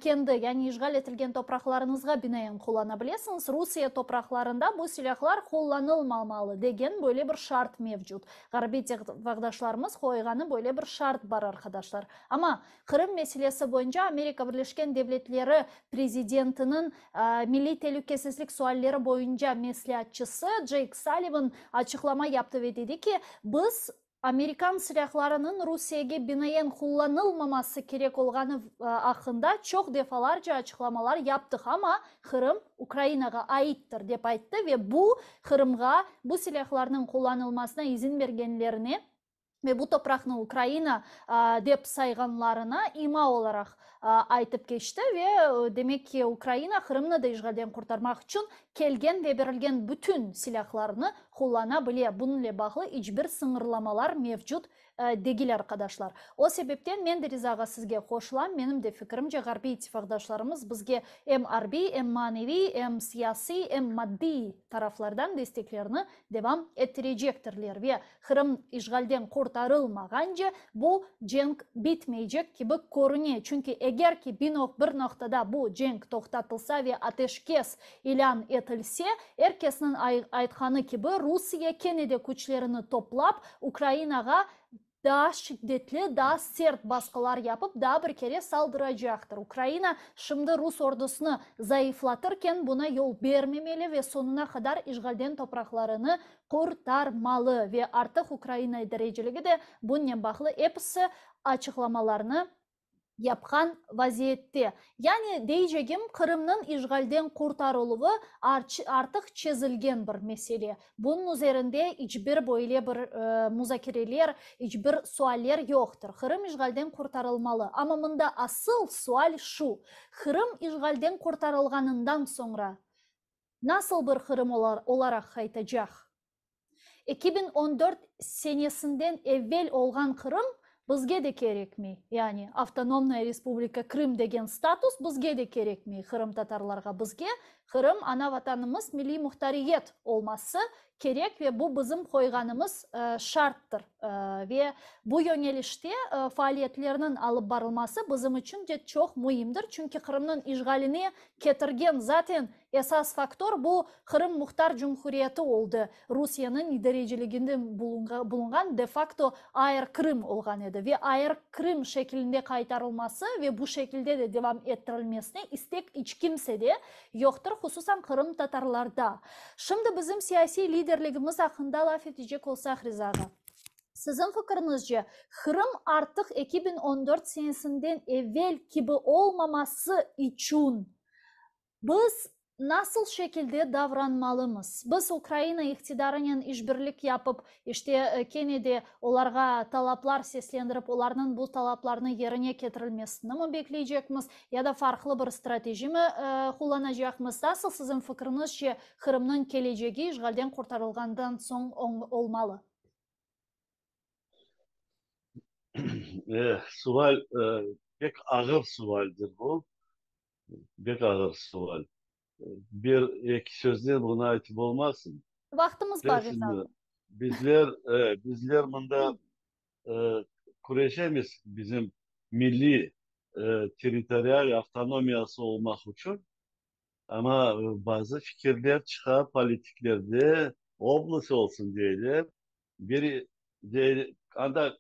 kendi yani işgal etilgen topraklarınızga binaen kullanabilirsiniz. Rusya topraklarında bu silahlar kullanılmamalı degen böyle bir şart mevcut. Garbi ittifakdaşlarımız koyganı böyle bir şart var arkadaşlar. Ama Kırım meselesi boyunca Amerika Birleşken Devletleri prezidentinin milli tehlikesizlik sualleri boyunca meslihatçısı Jake Sullivan açıklama yaptı ve dedi ki biz Amerikan silahlarının Rusya'ya binaen kullanılmaması gerek olganı hakkında çok defalarca açıklamalar yaptık ama Kırım Ukrayna'ya aittir dep aytты ve bu Kırım'a bu silahlarının kullanılmasına izin vergenlerini ve bu toprakны Ukrayna dep sayganlarına ima olarak aytıp geçti ve demek ki Ukrayna Kırım'ı da işgalden kurtarmak için kelgen ve berilgen bütün silahlarını kullanabilir. Bununla bağlı hiçbir sınırlamalar mevcut değil arkadaşlar. O sebepten men de rizaga sizge koşulam. Benim de fikrimce Garbi ittifakdaşlarımız bizge hem arbi, hem manevi, hem siyasi, hem maddi taraflardan desteklerini devam ettirecektirler ve Kırım işgalden kurtarılmaganca bu cenk bitmeyecek gibi korunuyor. Çünkü eğer ki bir noktada bu cenk toxtatılsa ve ateşkes ilan etilse, herkesin aytkanı gibi Rusya kenede güçlerini toplap Ukrayna'ga daha şiddetli, daha sert baskılar yapıp daha bir kere saldıracaktır. Ukrayna şimdi Rus ordusunu zayıflatırken buna yol vermemeli ve sonuna kadar işgalden topraklarını kurtarmalı ve artık Ukrayna dereceliği de bununla bağlı hepsi açıklamalarını yapkan vaziyette. Yani diyeceğim Kırım'ın işgalden kurtarılığı artık çözülgen bir mesele. Bunun üzerinde hiçbir böyle bir müzakereler, hiçbir sualler yoktur. Kırım işgalden kurtarılmalı. Ama bunda asıl sual şu. Kırım işgalden kurtarılganından sonra nasıl bir Kırım olarak kaytacak? 2014 senesinden evvel olgan Kırım bizge de gerek mi? Yani Avtonomная Respublika Kırım degen status bizge de gerek mi? Kırım Tatarlarga bizge Kırım ana vatanımız milli muhtariyet olması gerek ve bu bizim koyganımız şarttır. Ve bu yönelişte faaliyetlerinin alıp barılması bizim için de çok mühimdir. Çünkü Kırım'ın işgalini getirgen zaten esas faktör bu Kırım Muhtar Cumhuriyeti oldu. Rusya'nın idareciliginde bulungan de facto Air Kırım olgan edi ve Air Kırım şeklinde kaytarılması ve bu şekilde de devam ettirilmesine istek hiç kimsede yoktur, hususan Kırım Tatarlarda. Şimdi bizim siyasi liderligimiz hakkında laf edecek olsak Rizaga. Sizin fikrinizce Kırım artık 2014 senesinden evvel gibi olmaması için biz nasıl şekilde davranmalımız? Biz Ukrayna iktidarının işbirlik yapıp işte Kennedy onlarga talaplar seslendirip onların bu talaplarını yerine getirilmesini mi bekleyeceğimiz ya da farklı bir strateji mi kullanacağımız? Nasıl sizin fikrinizce Kırım'ın geleceği işgalden kurtarılgandan son olmalı? Sual pek ağır sualdir bu. Pek ağır sual. Bir iki sözle buna aytıp olmasın. Vaktimiz var Şimdi bizler bunda kurešemiz bizim milli teritorial avtonomiyası olmak için ama bazı fikirler çıkar politiklerde oblast olsun diyelim. Biri de anda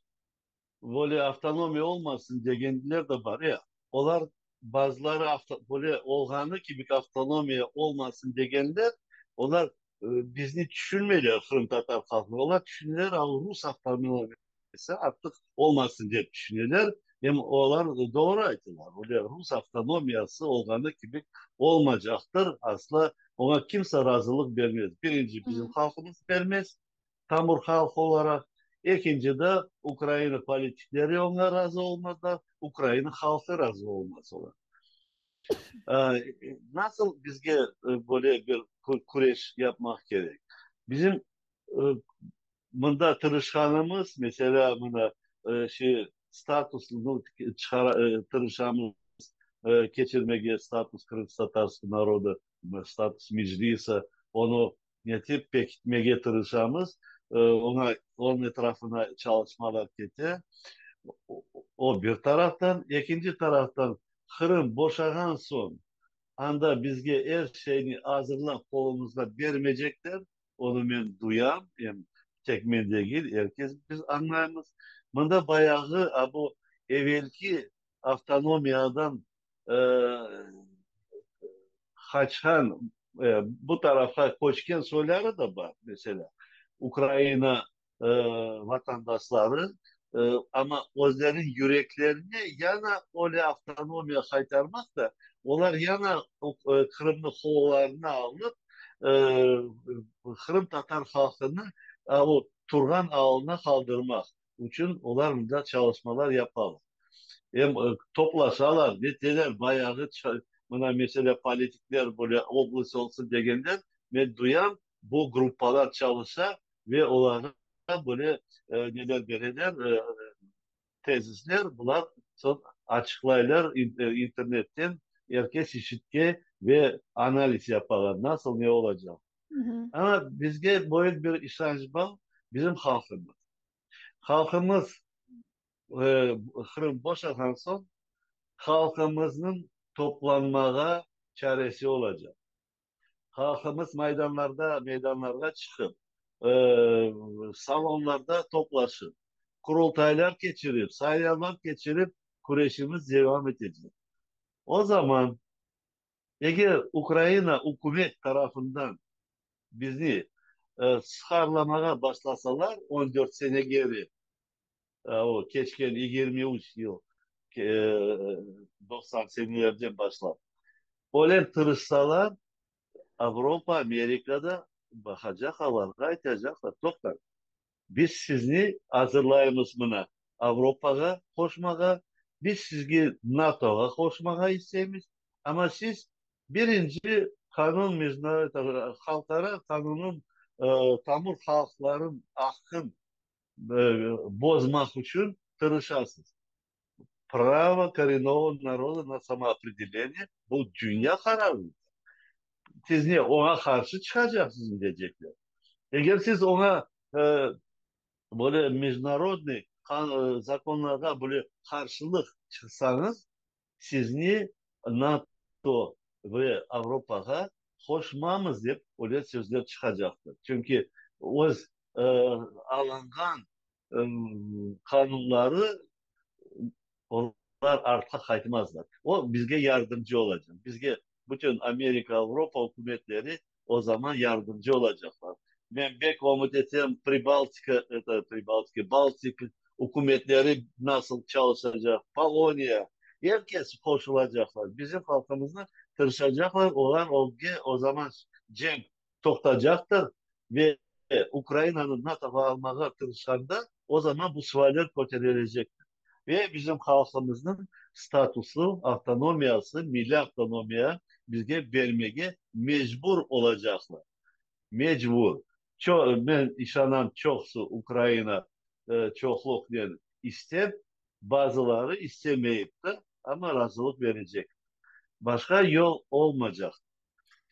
böyle avtonomi olmasın degendiler de var ya. Onlar bazıları böyle olganı gibi avtonomi olmasın degenler onlar bizni düşünmeyler Kırım Tatar halkı. Onlar düşünürler Rus avtonomisi artık olmasın diye düşünürler. Hem oğlan doğru aytılar. Öyle Rus avtonomiyası olganı gibi olmayacaktır. Asla ona kimse razılık vermez. Birinci bizim Hı. halkımız vermez. Tamur halkı olarak. İkinci de Ukrayna politikleri ona razı olmazlar. Ukrayna halkı razı olmaz ona. Nasıl bizge böyle bir kureş yapmak gerek? Bizim e, bunda tırışkanımız mesela buna şey statusunu tırışamız geçirmeye status Kırım-Tatarskı народа status meclisi onu yetip pekitmeye tırışamız ona onun etrafına çalışmalar kete o, o bir taraftan ikinci taraftan Kırım boşagan son anda bizge her şeyini hazırlap kolumuzda vermeyecekler. Onu ben duyam. Hem tek men değil, herkes biz anlayamız. Bunda bayağı bu evvelki avtonomiyadan e, kaçan bu tarafa koçken soyları da var mesela. Ukrayna vatandaşları e, ama onların yüreklerini yana öyle avtonomiya kaytarmak da onlar yana Kırım'ın kollarını alıp e, Kırım Tatar halkını o Turgan ağına kaldırmak için onlar da çalışmalar yapalım. Hem toplasalar neteler bayağı buna mesela politikler böyle oblis olsun degenden ben duyan bu gruplar çalışsa ve onlara böyle neler verirler tezisler bunlar son açıklaylar internetten herkes işitke ve analiz yaparlar. Nasıl ne olacak? Hı hı. Ama bizge böyle bir işaret var bizim halkımız. Halkımız Kırım boşaltan son halkımızın toplanmaya çaresi olacak. Halkımız meydanlarda çıkıp e, salonlarda toplaşıp kurultaylar geçirip saylanlar geçirip kureyşimiz devam edecek. O zaman eğer Ukrayna hükümet tarafından bizi sıkarlamaya başlasalar 14 sene geri o keçken 23 yıl e, 90 senelerden başlar. Öyle tırışsalar Avrupa, Amerika'da bakacaklar, kaytacaklar. Doktor, biz sizi hazırlayımız buna. Avrupa'ya koşmaya, biz sizi NATO'ya koşmaya isteyimiz. Ama siz birinci kanun halklara kanunun tamur halkların hakkın e, bozmak için tırışarsınız. Право коренного народа на самоопределение bu dünya kararı. Siz niye ona karşı çıkacaksınız diyecekler. Eğer siz ona böyle международный zakonlara böyle karşılık çıksanız siz niye NATO ve Avrupa'ya koşmamız deyip öyle sözler çıkacaktır. Çünkü o alınan e, kanunları onlar artık kaymazlar. O bizge yardımcı olacak. Bizge bütün Amerika, Avrupa hükümetleri o zaman yardımcı olacaklar. Ben bek umut etsem Baltik hükümetleri nasıl çalışacak? Polonya, herkes koşulacaklar. Bizim halkımızla tırışacaklar. Olan o zaman cenk toktacaktır ve Ukrayna'nın NATO'ya almaya tırışanda o zaman bu sualler kötülerecek ve bizim halkımızın statusu, avtonomiyası, milli avtonomiya bizge vermeye mecbur olacaklar. Mecbur. Ben işanan çoksu Ukrayna çokluk yani ister, bazıları istemeyip de ama razılık verecek. Başka yol olmayacak.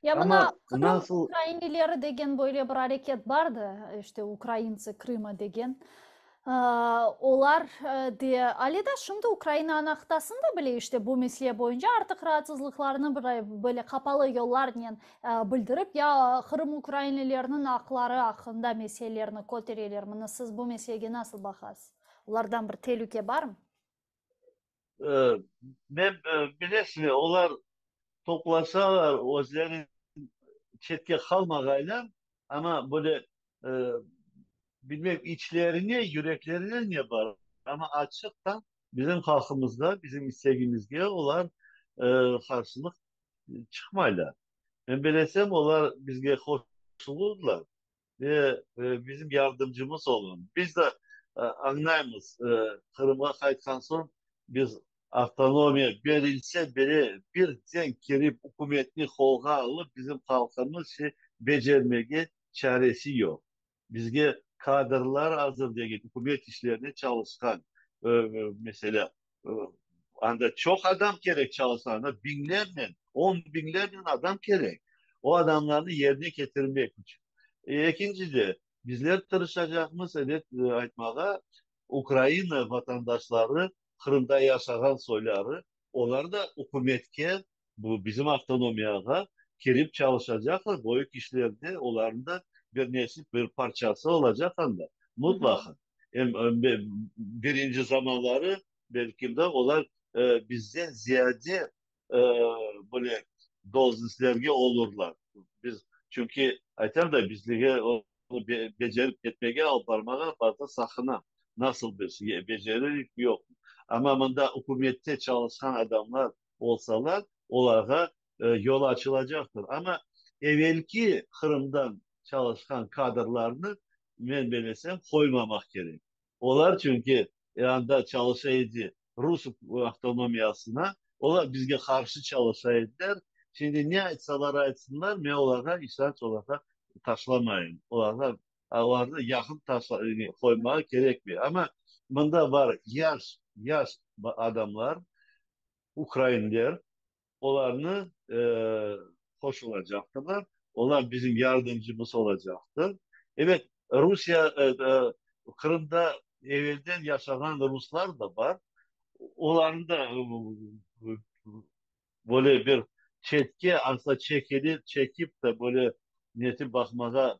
Ya mına Ama Kırım nasıl Ukraynileri degen böyle bir hareket vardı. İşte Ukrayinцы Krım'a degen. Olar de Ali da şimdi Ukrayna anahtasında bile işte bu mesele boyunca artık rahatsızlıklarını böyle kapalı yollarla bildirip ya Kırım Ukraynilerinin hakları hakkında meselelerini koteriler. Mına siz bu meseleye nasıl bakasınız? Onlardan bir tehlike var mı? e, ben bilirsin onlar toplasalar o üzerine chetga kalmagaylar ama böyle e, bilmem içlerine, yüreklerine ne var ama açıktan bizim halkımızda, bizim isteğimizde olan karşılık çıkmayla. Ben belesem onlar bizge koşulurlar ve bizim yardımcımız olun. Biz de anlayımız Kırım'a kayıttan sonra biz avtonomiya verilse bile bir denk gelip hükümetini kolga alıp bizim halkımız becermeye çaresi yok. Bizge kadrlar hazır diye hükümet işlerine çalışkan mesela e, anda çok adam gerek çalışana binlerle, on binlerle adam gerek. O adamları yerine getirmek için. İkincisi bizler tırışacağımız evet aytmağa Ukrayna vatandaşları Kırım'da yaşayan soyları onlar da hükümetke bu bizim avtonomiyaya girip çalışacaklar. Boyuk işlerde onların da bir nesil bir parçası olacak anda. Hı hı. Mutlaka. Birinci zamanları belki de onlar bizden ziyade e, böyle dozislerge olurlar. Biz çünkü aytar da bizlige onu becerip etmeye alparmağa fazla sakına. Nasıl bir şey becerir yok. Ama bunda hükümette çalışan adamlar olsalar onlara yol açılacaktır. Ama evvelki Kırım'dan çalışan kadrlarını ben belesem koymamak gerek. Onlar çünkü yanda çalışaydı Rus avtonomiyasına, onlar bizge karşı çalışaydılar. Şimdi ne etseler etsinler, ne onlara işaret olarak taşlamayın. Onlarda yakın koymaya gerekmiyor. Ama bunda var yaş adamlar, Ukraynalılar, onlarını koşulacaktılar. Onlar bizim yardımcımız olacaktır. Evet, Rusya, Kırım'da evvelden yaşanan Ruslar da var. Onların da böyle bir çetki aslında çekip de böyle niyeti bakmaga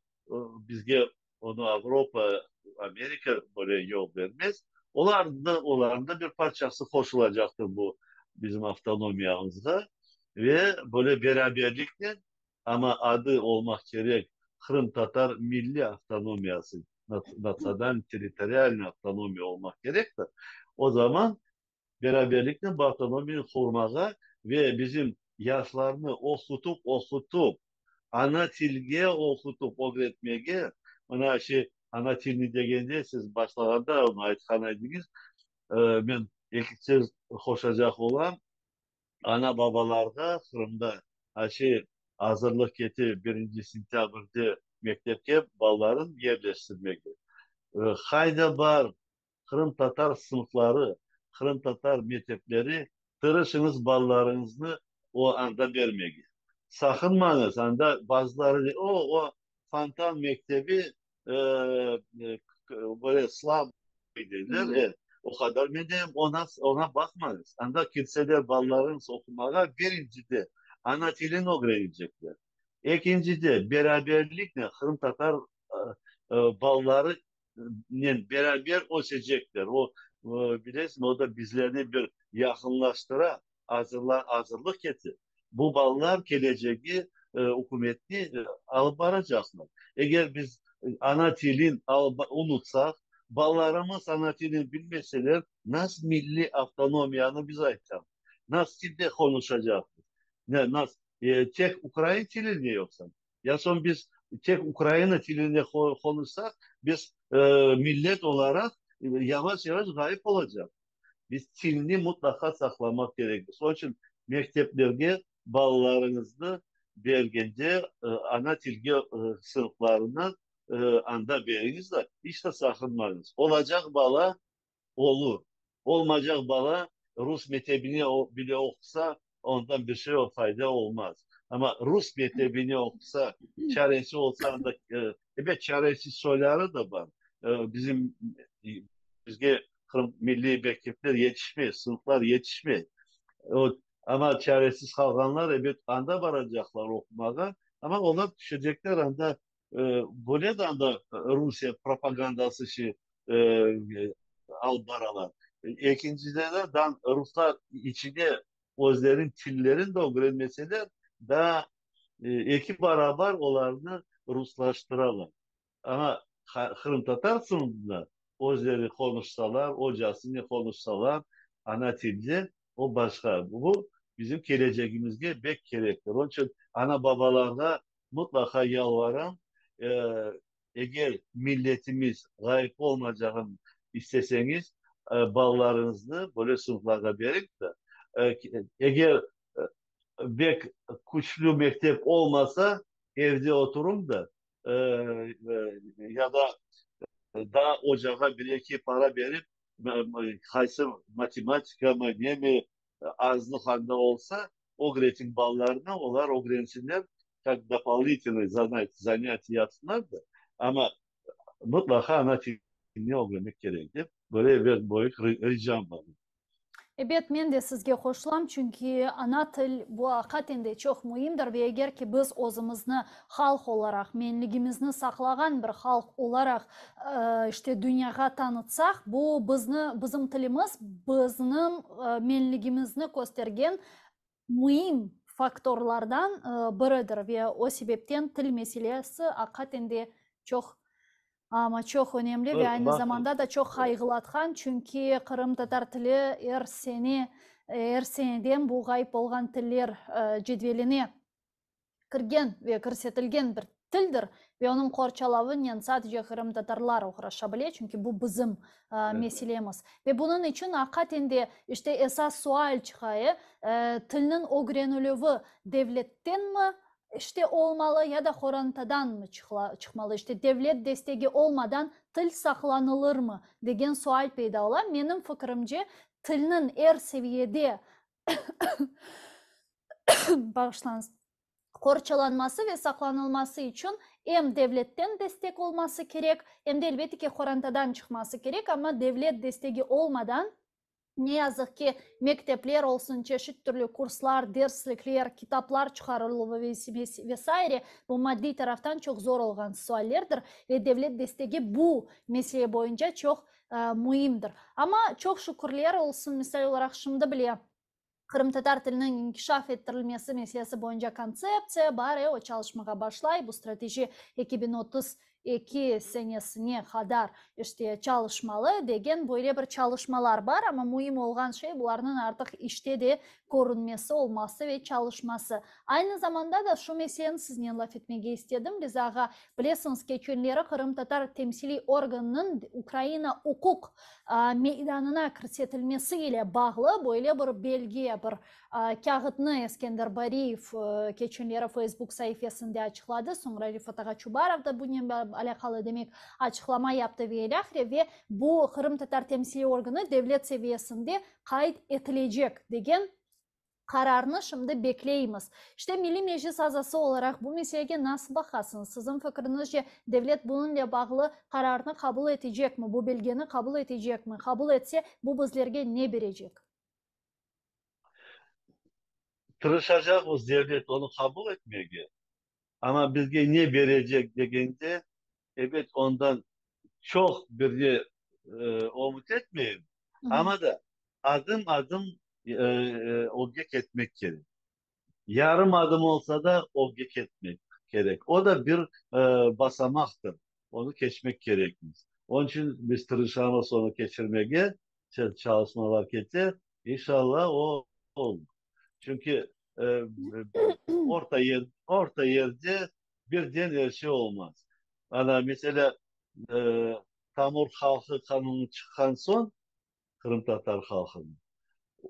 bizge onu Avrupa, Amerika böyle yol vermez. Onların da bir parçası koşulacaktır bu bizim avtonomiyamızda ve böyle beraberlikle ama adı olmak gerek Kırım Tatar Milli Avtonomiyası, Nasadan Teritorial Avtonomiya olmak gerek de o zaman beraberlikle bu avtonomiyi kurmaya ve bizim yaşlarını okutup ana tilge okutup öğretmeye ona ana tilini degende siz başlarda onu aytkan ediniz. Ben ilk siz koşacak olan ana babalarda Kırım'da hazırlık eti birinci sentyabrda mektepke balların yerleştirmek. Hayda bar Kırım Tatar sınıfları, Kırım Tatar mektepleri tırışınız ballarınızı o anda vermeyin. Sakınmanız anda bazıları o Fantan Mektebi böyle Slav Hı dediler. hı. Evet, o kadar medem ona bakmanız. Anda kimseler ballarınız okumaya birincide ana dilini öğrenecekler. İkincide beraberlikle Kırım Tatar balları beraber ölçecekler. Bilirsin o da bizlerini bir yakınlaştıra hazırlık etti. Bu ballar geleceği hükümeti alıp varacaklar. Eğer biz ana dilin unutsak, ballarımız ana dilini bilmeseler nasıl milli avtonomiyanı biz aytacağız? Nasıl dilde konuşacağız? Nasıl? Tek Ukrayna dili niye yoksa? Ya son biz tek Ukrayna dilinde konuşsak biz millet olarak yavaş yavaş kayıp olacak. Biz dilini mutlaka saklamak gerekir. Onun için mekteplerde ballarınızı belgence ana tilge sınıflarına anda veriniz de hiç de sakınmayınız. Olacak bala olur. Olmayacak bala Rus mektebini bile okusa ondan bir şey fayda olmaz. Ama Rus mektebini okusa çaresi olsa da evet çaresiz soyları da var. Bizim bizge milli mektepler yetişmiyor, sınıflar yetişmiyor. O, ama çaresiz kalganlar evet anda varacaklar okumaya. Ama onlar düşecekler anda böyle de anda Rusya propagandası al baralar. İkincide de Ruslar içine özlerin tillerin de öğrenmeseler daha iki beraber onlarını Ruslaştıralım. Ama Kırım Tatar sınıfında özleri konuşsalar, hocasını konuşsalar, ana tilde o başka. Bu bizim geleceğimizde bek gerekli. Onun için ana babalarına mutlaka yalvarın. Eğer milletimiz gayip olmayacağını isteseniz ballarınızı böyle sınıflara verip de eğer bek kuşlu mektep olmasa evde oturun da ya da daha ocağa bir iki para verip kaysı matematika mı ne mi azlı handa olsa o gretin ballarına olar o grensinler как дополнительные занятия yapsınlar da ama mutlaka ana dilini öğrenmek gerekir. Böyle bir büyük ricam var. Evet, men de sizge qo'shilam, chunki ana til bu haqiqatda çok muhimdir ve eğer ki biz o'zimizni xalq olarak, menligimizni saqlagan bir xalq olarak işte dunyoga tanıtsak, bu bizim tilimiz bizning menligimizni ko'rsatgan muhim faktorlardan biridir ve o sebepten til meselesi hakikaten çok ama çok önemli ve aynı Bakın zamanda da çok kaygılatkan çünkü Kırım Tatar tili her seneden bu gayip olgan tiller cedveline kirgen ve kirsetilgen bir tildir ve onun korçalavın sadece Kırım Tatarlar uğraşabiliyor çünkü bu bizim meselemiz ve bunun için hakikaten de işte esas sual çıkıyor tilinin öğrenilüğü devletten mi işte olmalı ya da horantadan mı çıkmalı? İşte devlet desteği olmadan til saklanılır mı? Degen sual peyda olan. Benim fikrimce tilinin er seviyede bağışlanız korçalanması ve saklanılması için hem devletten destek olması gerek hem de elbette ki horantadan çıkması gerek ama devlet desteği olmadan ne yazık ki mektepler olsun, çeşit türlü kurslar, derslikler, kitaplar çıkarılıyor vesaire. Bu maddi taraftan çok zor olan suallerdir ve devlet desteği bu mesele boyunca çok mühimdir. Ama çok şükürler olsun, misal olarak şimdi bile Kırım Tatar tilinin inkişaf ettirilmesi meselesi boyunca konsepsiya var. O çalışmaya başlay. Bu strateji 2032 senesine kadar işte çalışmalı degen böyle bir çalışmalar var ama mühim olan şey bunların artık işte de görünmesi olması ve çalışması. Aynı zamanda da şu meseleni sizinle laf etmeye istedim. Biz ağa bilesiniz geçenleri Kırım Tatar temsili organının Ukrayna hukuk meydanına kirsetilmesiyle bağlı böyle bir belge, bir kağıtını Eskender Bariyev geçenleri Facebook sayfasında açıkladı. Sonra Rifat Ağaçubarov da bununla alakalı demek açıklama yaptı ve bu Kırım Tatar temsili organı devlet seviyesinde kayıt edilecek degen kararını şimdi bekleyiz. İşte Milli Meclis azası olarak bu meseleye nasıl bakarsınız? Sizin fikrinizce devlet bununla bağlı kararını kabul edecek mi? Bu belgeni kabul edecek mi? Kabul etse bu bizlerge ne verecek? tırışacağız devlet onu kabul etmeye. Ama bizge ne verecek dediğinde evet ondan çok bir umut etmeyin. Hı hı. Ama da adım adım objek etmek gerek. Yarım adım olsa da objek etmek gerek. O da bir basamaktır. Onu geçmek gerekir. Onun için biz tırışama sonu geçirmeye çalışmalar geçer. İnşallah o olur. Çünkü orta yerde birden her şey olmaz. Ana mesela e, Tamur halkı kanunu çıkan son Kırım Tatar halkının.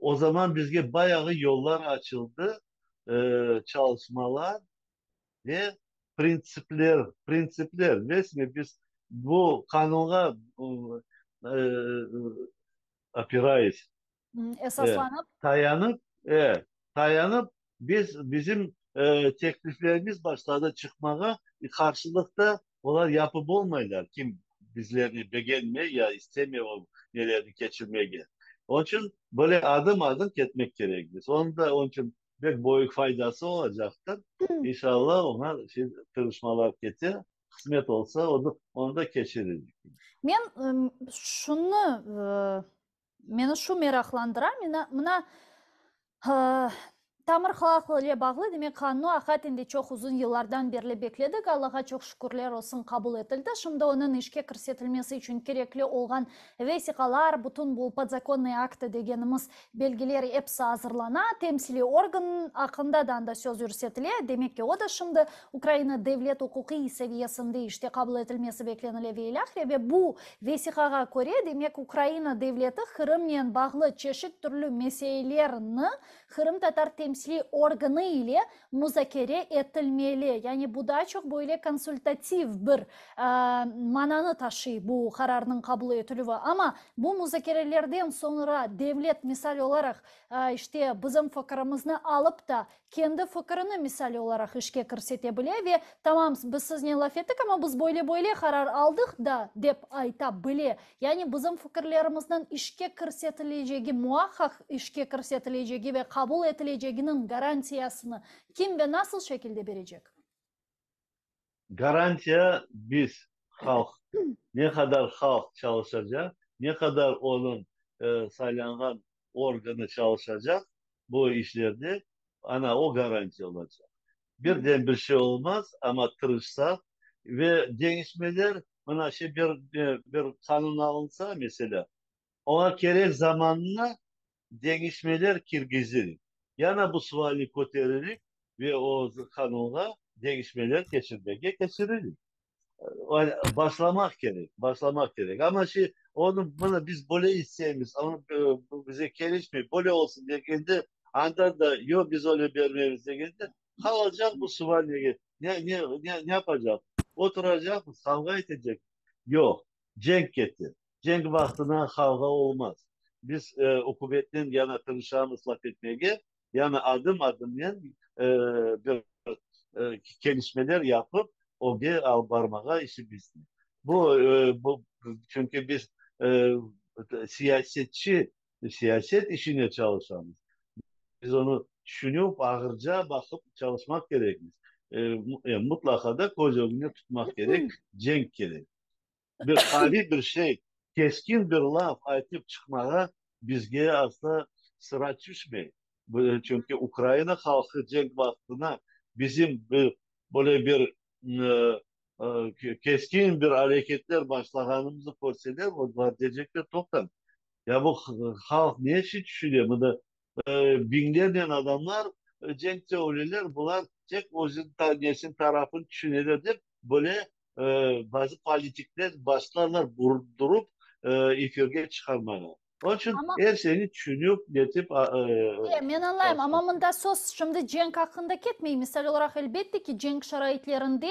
O zaman bizge bayağı yollar açıldı, çalışmalar ve prensipler. Resmi biz bu kanuna e, opirayız. Evet. Esaslanıp Dayanıp, evet, dayanıp bizim tekliflerimiz başladı çıkmaya. Karşılıkta onlar yapıp olmaylar. Kim bizleri beğenmiyor ya istemiyor o neleri geçirmeye. Onun için böyle adım adım gitmek gerekir. Onun için bir büyük faydası olacaktır. İnşallah ona çalışmalar getir. Kısmet olsa onu da geçiririz. men şunu meni şu meraklandırar. Mına Tamir halkı ile bağlı demek kanunu hakikaten çok uzun yıllardan beri bekledik. Allah'a çok şükürler olsun kabul edildi. Şimdi onun işe kirsetilmesi için gerekli olan vesikalar, bütün bu подзаконный akte degenimiz belgeleri hepsi hazırlana. Temsili organ hakkında da söz yürütülüyor. Demek ki o da şimdi Ukrayna devlet hukuki seviyesinde işte kabul edilmesi beklenilebilir ve bu vesikaga göre demek Ukrayna devleti Kırım'la bağlı çeşit türlü meselelerini Kırım Tatar temsili organı ile müzakere etilmeli. Yani bu da çok böyle konsultatif bir mananı taşıyor bu kararının kabul edilüğü. Ama bu müzakerelerden sonra devlet misal olarak işte bizim fikrimizni alıp da kendi fikrini misal olarak işe kirsetebilir ve tamam biz sizinle laf ettik ama biz böyle karar aldık da dep aytabilir. Yani bizim fikirlerimizden işe kirsetileceği, muhakkak işe kirsetileceği ve kabul edileceğinin garantiyasını kim ve nasıl şekilde verecek? Garantiya biz halk, ne kadar halk çalışacak, ne kadar onun saylanan organı çalışacak bu işlerde ana o garanti olacak. Birden bir şey olmaz ama tırışsak ve değişmeler bana şey bir kanun alınsa mesela ona gerek zamanla değişmeler kirgizirik. Yana bu suali koteririk ve o kanuna değişmeler geçiririk. Başlamak gerek, başlamak gerek. Ama şey, onu bana biz böyle isteyemiz, onu bize gelişmiyor, böyle olsun diye geldi. Anda da yok biz öyle vermeyiz diye geldi. Kalacak bu suvalye. Ne yapacak? Oturacak mı? Kavga edecek. Yok. Cenk getir. Cenk vaktine kavga olmaz. Biz okubetten yana tırışağımız laf etmeye yana adım adım bir gelişmeler yapıp o bir al parmağa işi bizim. Bu çünkü biz e, siyasetçi siyaset işine çalışanız. Biz onu düşünüp ağırca bakıp çalışmak gerekir. Mutlaka da koca günü tutmak gerek, cenk gerek. Bir kali bir şey, keskin bir laf aytıp çıkmaya bizge asla sıra düşmeyin. Çünkü Ukrayna halkı cenk vaktine bizim böyle bir keskin bir hareketler başlaganımızı görseler o diyecekler toptan. Ya bu halk ne şey düşünüyor? Bu da binlerden adamlar cenk teoriler bunlar cenk özün tanesi tarafın düşünürler böyle e, bazı politikler başlarlar durup ifade çıkarmaya. Onun için Ama her şeyi düşünüp yetip men anlayayım ama çalışması. bunda söz şimdi cenk hakkında ketmeyi misal olarak elbette ki cenk şaraitlerinde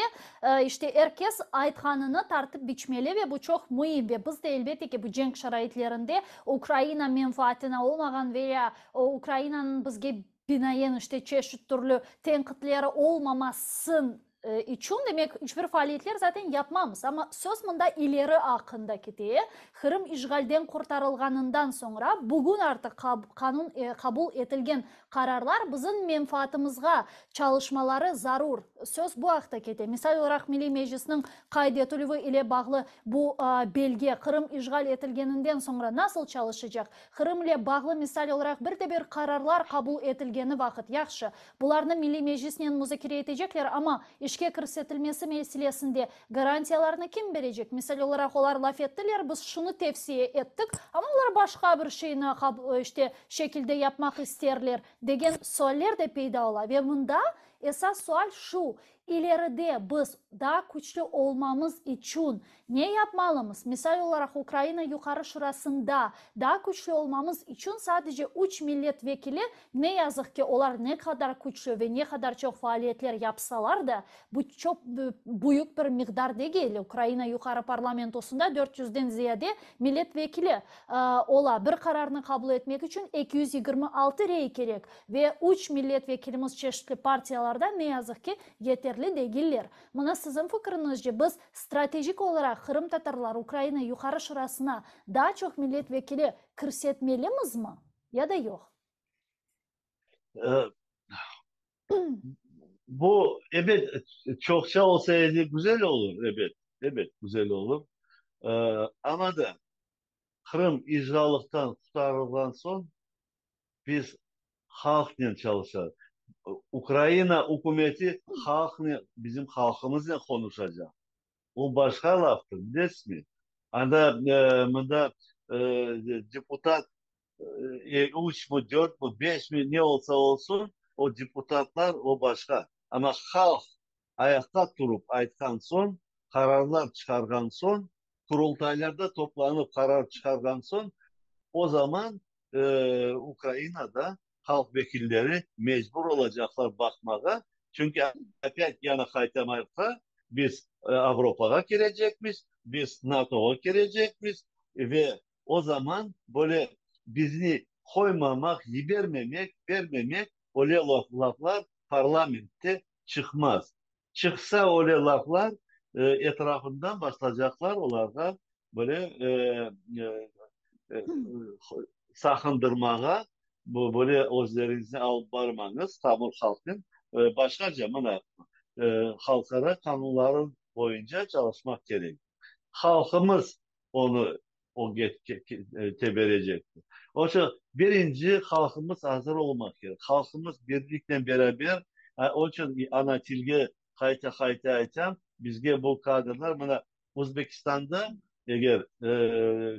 işte herkes aytkanını tartıp biçmeli ve bu çok mühim ve biz de elbette ki bu cenk şaraitlerinde Ukrayna menfaatine olmagan veya Ukrayna'nın bizge binayen işte çeşit türlü tenkitleri olmamasın için demek hiçbir faaliyetler zaten yapmamız ama söz bunda ileri akındaki diye Kırım işgalden kurtarılganından sonra bugün artık kanun kabul edilgen kararlar bizim menfaatimizga çalışmaları zarur. Söz bu hakta kete. Misal olarak Milli Meclisinin kaydetülüğü ile bağlı bu belge Kırım işgal edilgeninden sonra nasıl çalışacak? Kırım ile bağlı misal olarak bir kararlar kabul edilgeni vakit yaxşı. Bularını Milli Meclis'den müzakere edecekler ama işe kirsetilmesi meselesinde garantiyalarını kim verecek? Misal olarak onlar laf ettiler, biz şunu tavsiye ettik ama onlar başka bir şeyini işte şekilde yapmak isterler degen sorular da peyda ola ve bunda esas sual şu: ileride biz daha güçlü olmamız için ne yapmalıyız? Misal olarak Ukrayna Yukarı Şurası'nda daha güçlü olmamız için sadece 3 milletvekili ne yazık ki onlar ne kadar güçlü ve ne kadar çok faaliyetler yapsalar da bu çok büyük bir miktar değil. Ukrayna Yukarı Parlamentosu'nda 400'den ziyade milletvekili ola bir kararını kabul etmek için 226 rey gerek ve 3 milletvekilimiz çeşitli partiyalarda ne yazık ki yeterli değiller. Buna sizin fikrinizce biz stratejik olarak Kırım Tatarlar Ukrayna Yukarı Şurası'na daha çok milletvekili kirsetmeliyiz mi? Ya da yok? E, bu evet çokça olsaydı güzel olur. Evet, evet güzel olur. E, ama da Kırım İcralıktan kurtarılgan son biz halkla çalışalım. Ukrayna hükümeti bizim halkımızla konuşacak. O başka laftır, bilirsin. Anda bunda e, deputat 3 mu 4 mu 5 mi ne olsa olsun o deputatlar o başka. Ama halk ayakta durup aytkan son, kararlar çıkargan son, kurultaylarda toplanıp karar çıkargan son o zaman Ukrayna'da halk vekilleri mecbur olacaklar bakmaya. Çünkü hep yana kaytamaysa biz Avrupa'ya girecekmiş, biz NATO'ya girecekmiş ve o zaman böyle bizi koymamak, vermemek, vermemek öyle laflar parlamentte çıkmaz. Çıksa öyle laflar etrafından başlayacaklar onlardan böyle e, sakındırmağa bu böyle özlerinizi alıp varmanız tabur halkın başkaca mana halkara kanunların boyunca çalışmak gerek. Halkımız onu teberecektir. O için birinci halkımız hazır olmak gerek. Halkımız birlikle beraber o için ana tilge kayta kayta aytam bizge bu kadrlar bana Uzbekistan'da eğer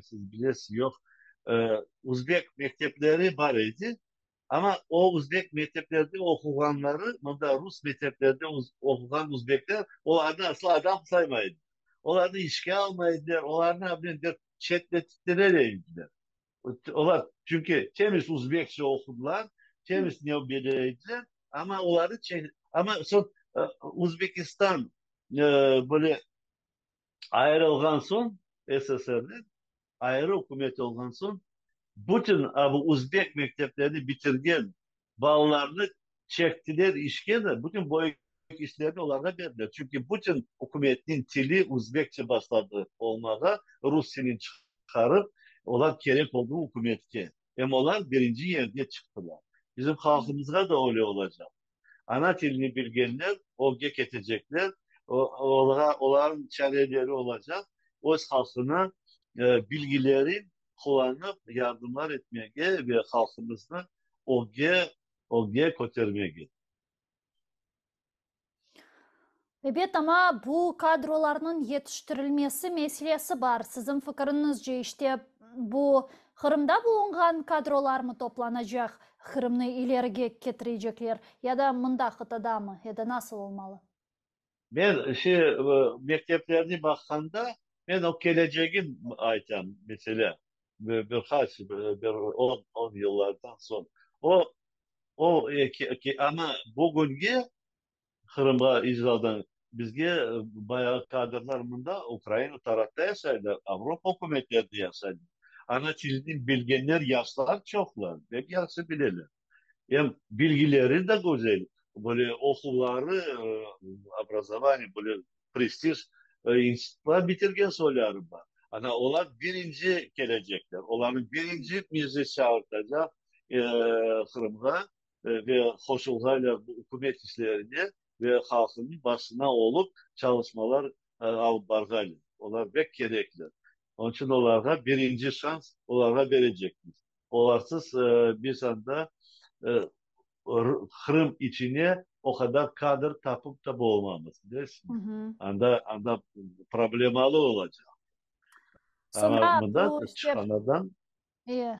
siz bilirsiniz yok Uzbek mektepleri var idi. Ama o Uzbek mekteplerde okuyanları, burada Rus mekteplerde okuyan Uzbekler, onlardan asla adam saymaydı. Onları işe almaydılar, onları ne yapıyorlar, çetlettirereydiler. Onlar çünkü temiz Uzbekçe okudular, temiz ne bileydiler, ama ama son Uzbekistan böyle ayrılgan son SSR'den ayrı hükümet olgan son bütün bu Uzbek mekteplerini bitirgen bağlarını çektiler işe de bütün bu işlerini onlara verdiler. Çünkü bütün hükümetin dili Uzbekçe başladı olmaya Rusya'nın çıkarıp olan gerek olduğu hükümetke. Hem onlar birinci yerde çıktılar. Bizim halkımızda da öyle olacak. Ana dilini bilgenler o geçecekler. Onların çareleri olacak. O halkına bilgileri kullanıp yardımlar etmeye ve halkımızı OG kotarmaya. Evet ama bu kadrolarının yetiştirilmesi meselesi var. Sizin fikrinizce işte bu Kırım'da bulungan kadrolar mı toplanacak, Kırım'ı ileri getirecekler ya da mında kıtada mı ya da nasıl olmalı? Ben mekteplerine baktığımda ben o geleceğin ayten mesela birkaç 10 yıllardan sonra o ama bugünkü Kırım'a icradan bizge bayağı kadrlarında Ukrayna tarafta yaşaydı. Avrupa hükümetleri de yaşaydı. Ana dilini bilgenler yaşlar çoklar. Pek yaxşı bilirler. Hem bilgileri de güzel. Böyle okulları, образование, böyle prestij institutlar bitirgen sorularım var. Ana onlar birinci gelecekler. Onların birinci bizi çağırtacak e, Kırım'a ve koşullarla bu hükümet işlerini ve halkının başına olup çalışmalar alıp bargayla. Onlar pek gerekli. Onun için onlara birinci şans onlara verecektir. Olarsız bir anda e, Kırım içine o kadar kadar tapıp da olmamız. Hı Bilirsin. hı. Anda problemalı olacak. Ama Sonra bunda bu işte çıkanlardan e,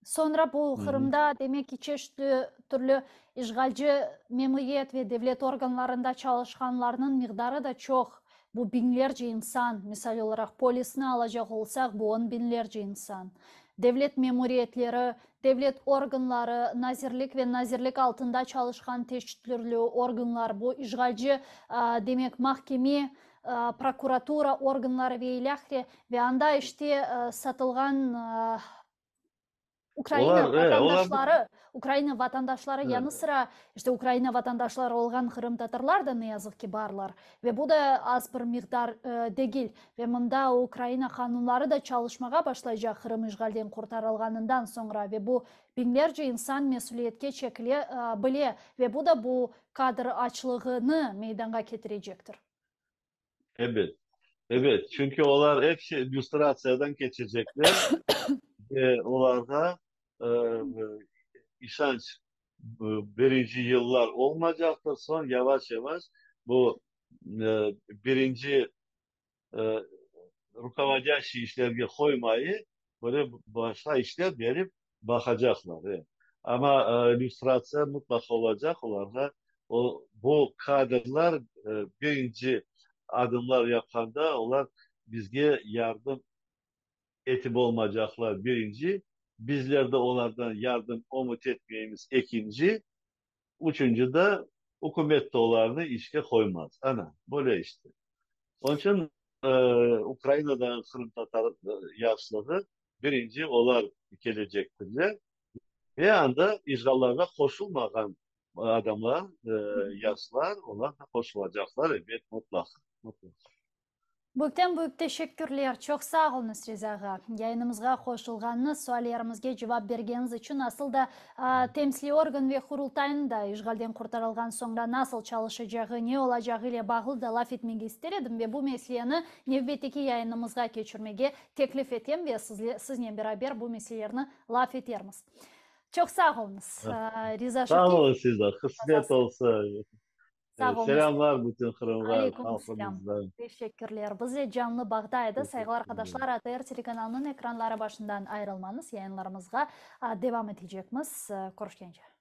sonra bu hı hı. Kırım'da demek ki çeşitli türlü işgalci memuriyet ve devlet organlarında çalışanlarının miktarı da çok. Bu binlerce insan, misal olarak polisini alacak olsak bu 10 binlerce insan. Devlet memuriyetleri, devlet organları, nazirlik ve nazirlik altında çalışan çeşitli organlar, bu işgalci demek mahkeme, prokuratura organları ve ilahri ve anda işte satılgan Onlar Ukrayna vatandaşları yanı e, sıra işte Ukrayna vatandaşları olgan Kırım Tatarlar da ne yazık ki barlar ve bu da az bir miktar değil ve bunda Ukrayna kanunları da çalışmaya başlayacak Kırım işgalden kurtarılganından sonra ve bu binlerce insan mesuliyetke çekile bile ve bu da bu kadr açlığını meydana getirecektir. evet. Evet. Çünkü onlar hepsi illüstrasyondan geçecekler. Onlarda e, İşanç birinci yıllar olmayacaktır. Son yavaş yavaş bu birinci e, rukovodящий işlerge koymayı böyle başka işler verip bakacaklar. Evet. Ama illüstrasyon mutlaka olacak. Onlarda bu kadrlar birinci adımlar yapanda onlar bizge yardım etip olmayacaklar birinci. Bizler de onlardan yardım umut etmeyimiz ikinci. Üçüncü de hükümet de onlarını işe koymaz. Ana böyle işte. Onun için Ukrayna'dan Kırım Tatar yaşları birinci onlar gelecektirler. Bir anda işgallarına koşulmayan adamlar, yaşlar onlar da koşulacaklar. Evet mutlak. Mutlak. Bökten büyük teşekkürler. Çok sağ olun Rezağa. Yayınımızga koşulganınız, suallarımızga cevap bergeniz için nasıl da temsili organ ve kurultayın da işgalden kurtarılgan sonra nasıl çalışacağı, ne olacağı ile bağlı da laf etmegi istedim ve bu meseleni növbeteki yayınımızga geçirmege teklif ettim ve sizinle beraber bu meselelerini laf ederimiz. Çok sağ olunuz. Riza Sağ Şükür. olun size. Kısmet olsa. Sağ olunuz. Selamlar bütün Kırımlar Aleyküm selam. halkımızdan. Teşekkürler. Bizde canlı bağdaydı. Saygılar Teşekkür ederim. arkadaşlar. ATR telekanalının ekranları başından ayrılmanız. Yayınlarımızga devam edeceğimiz. Görüşkence.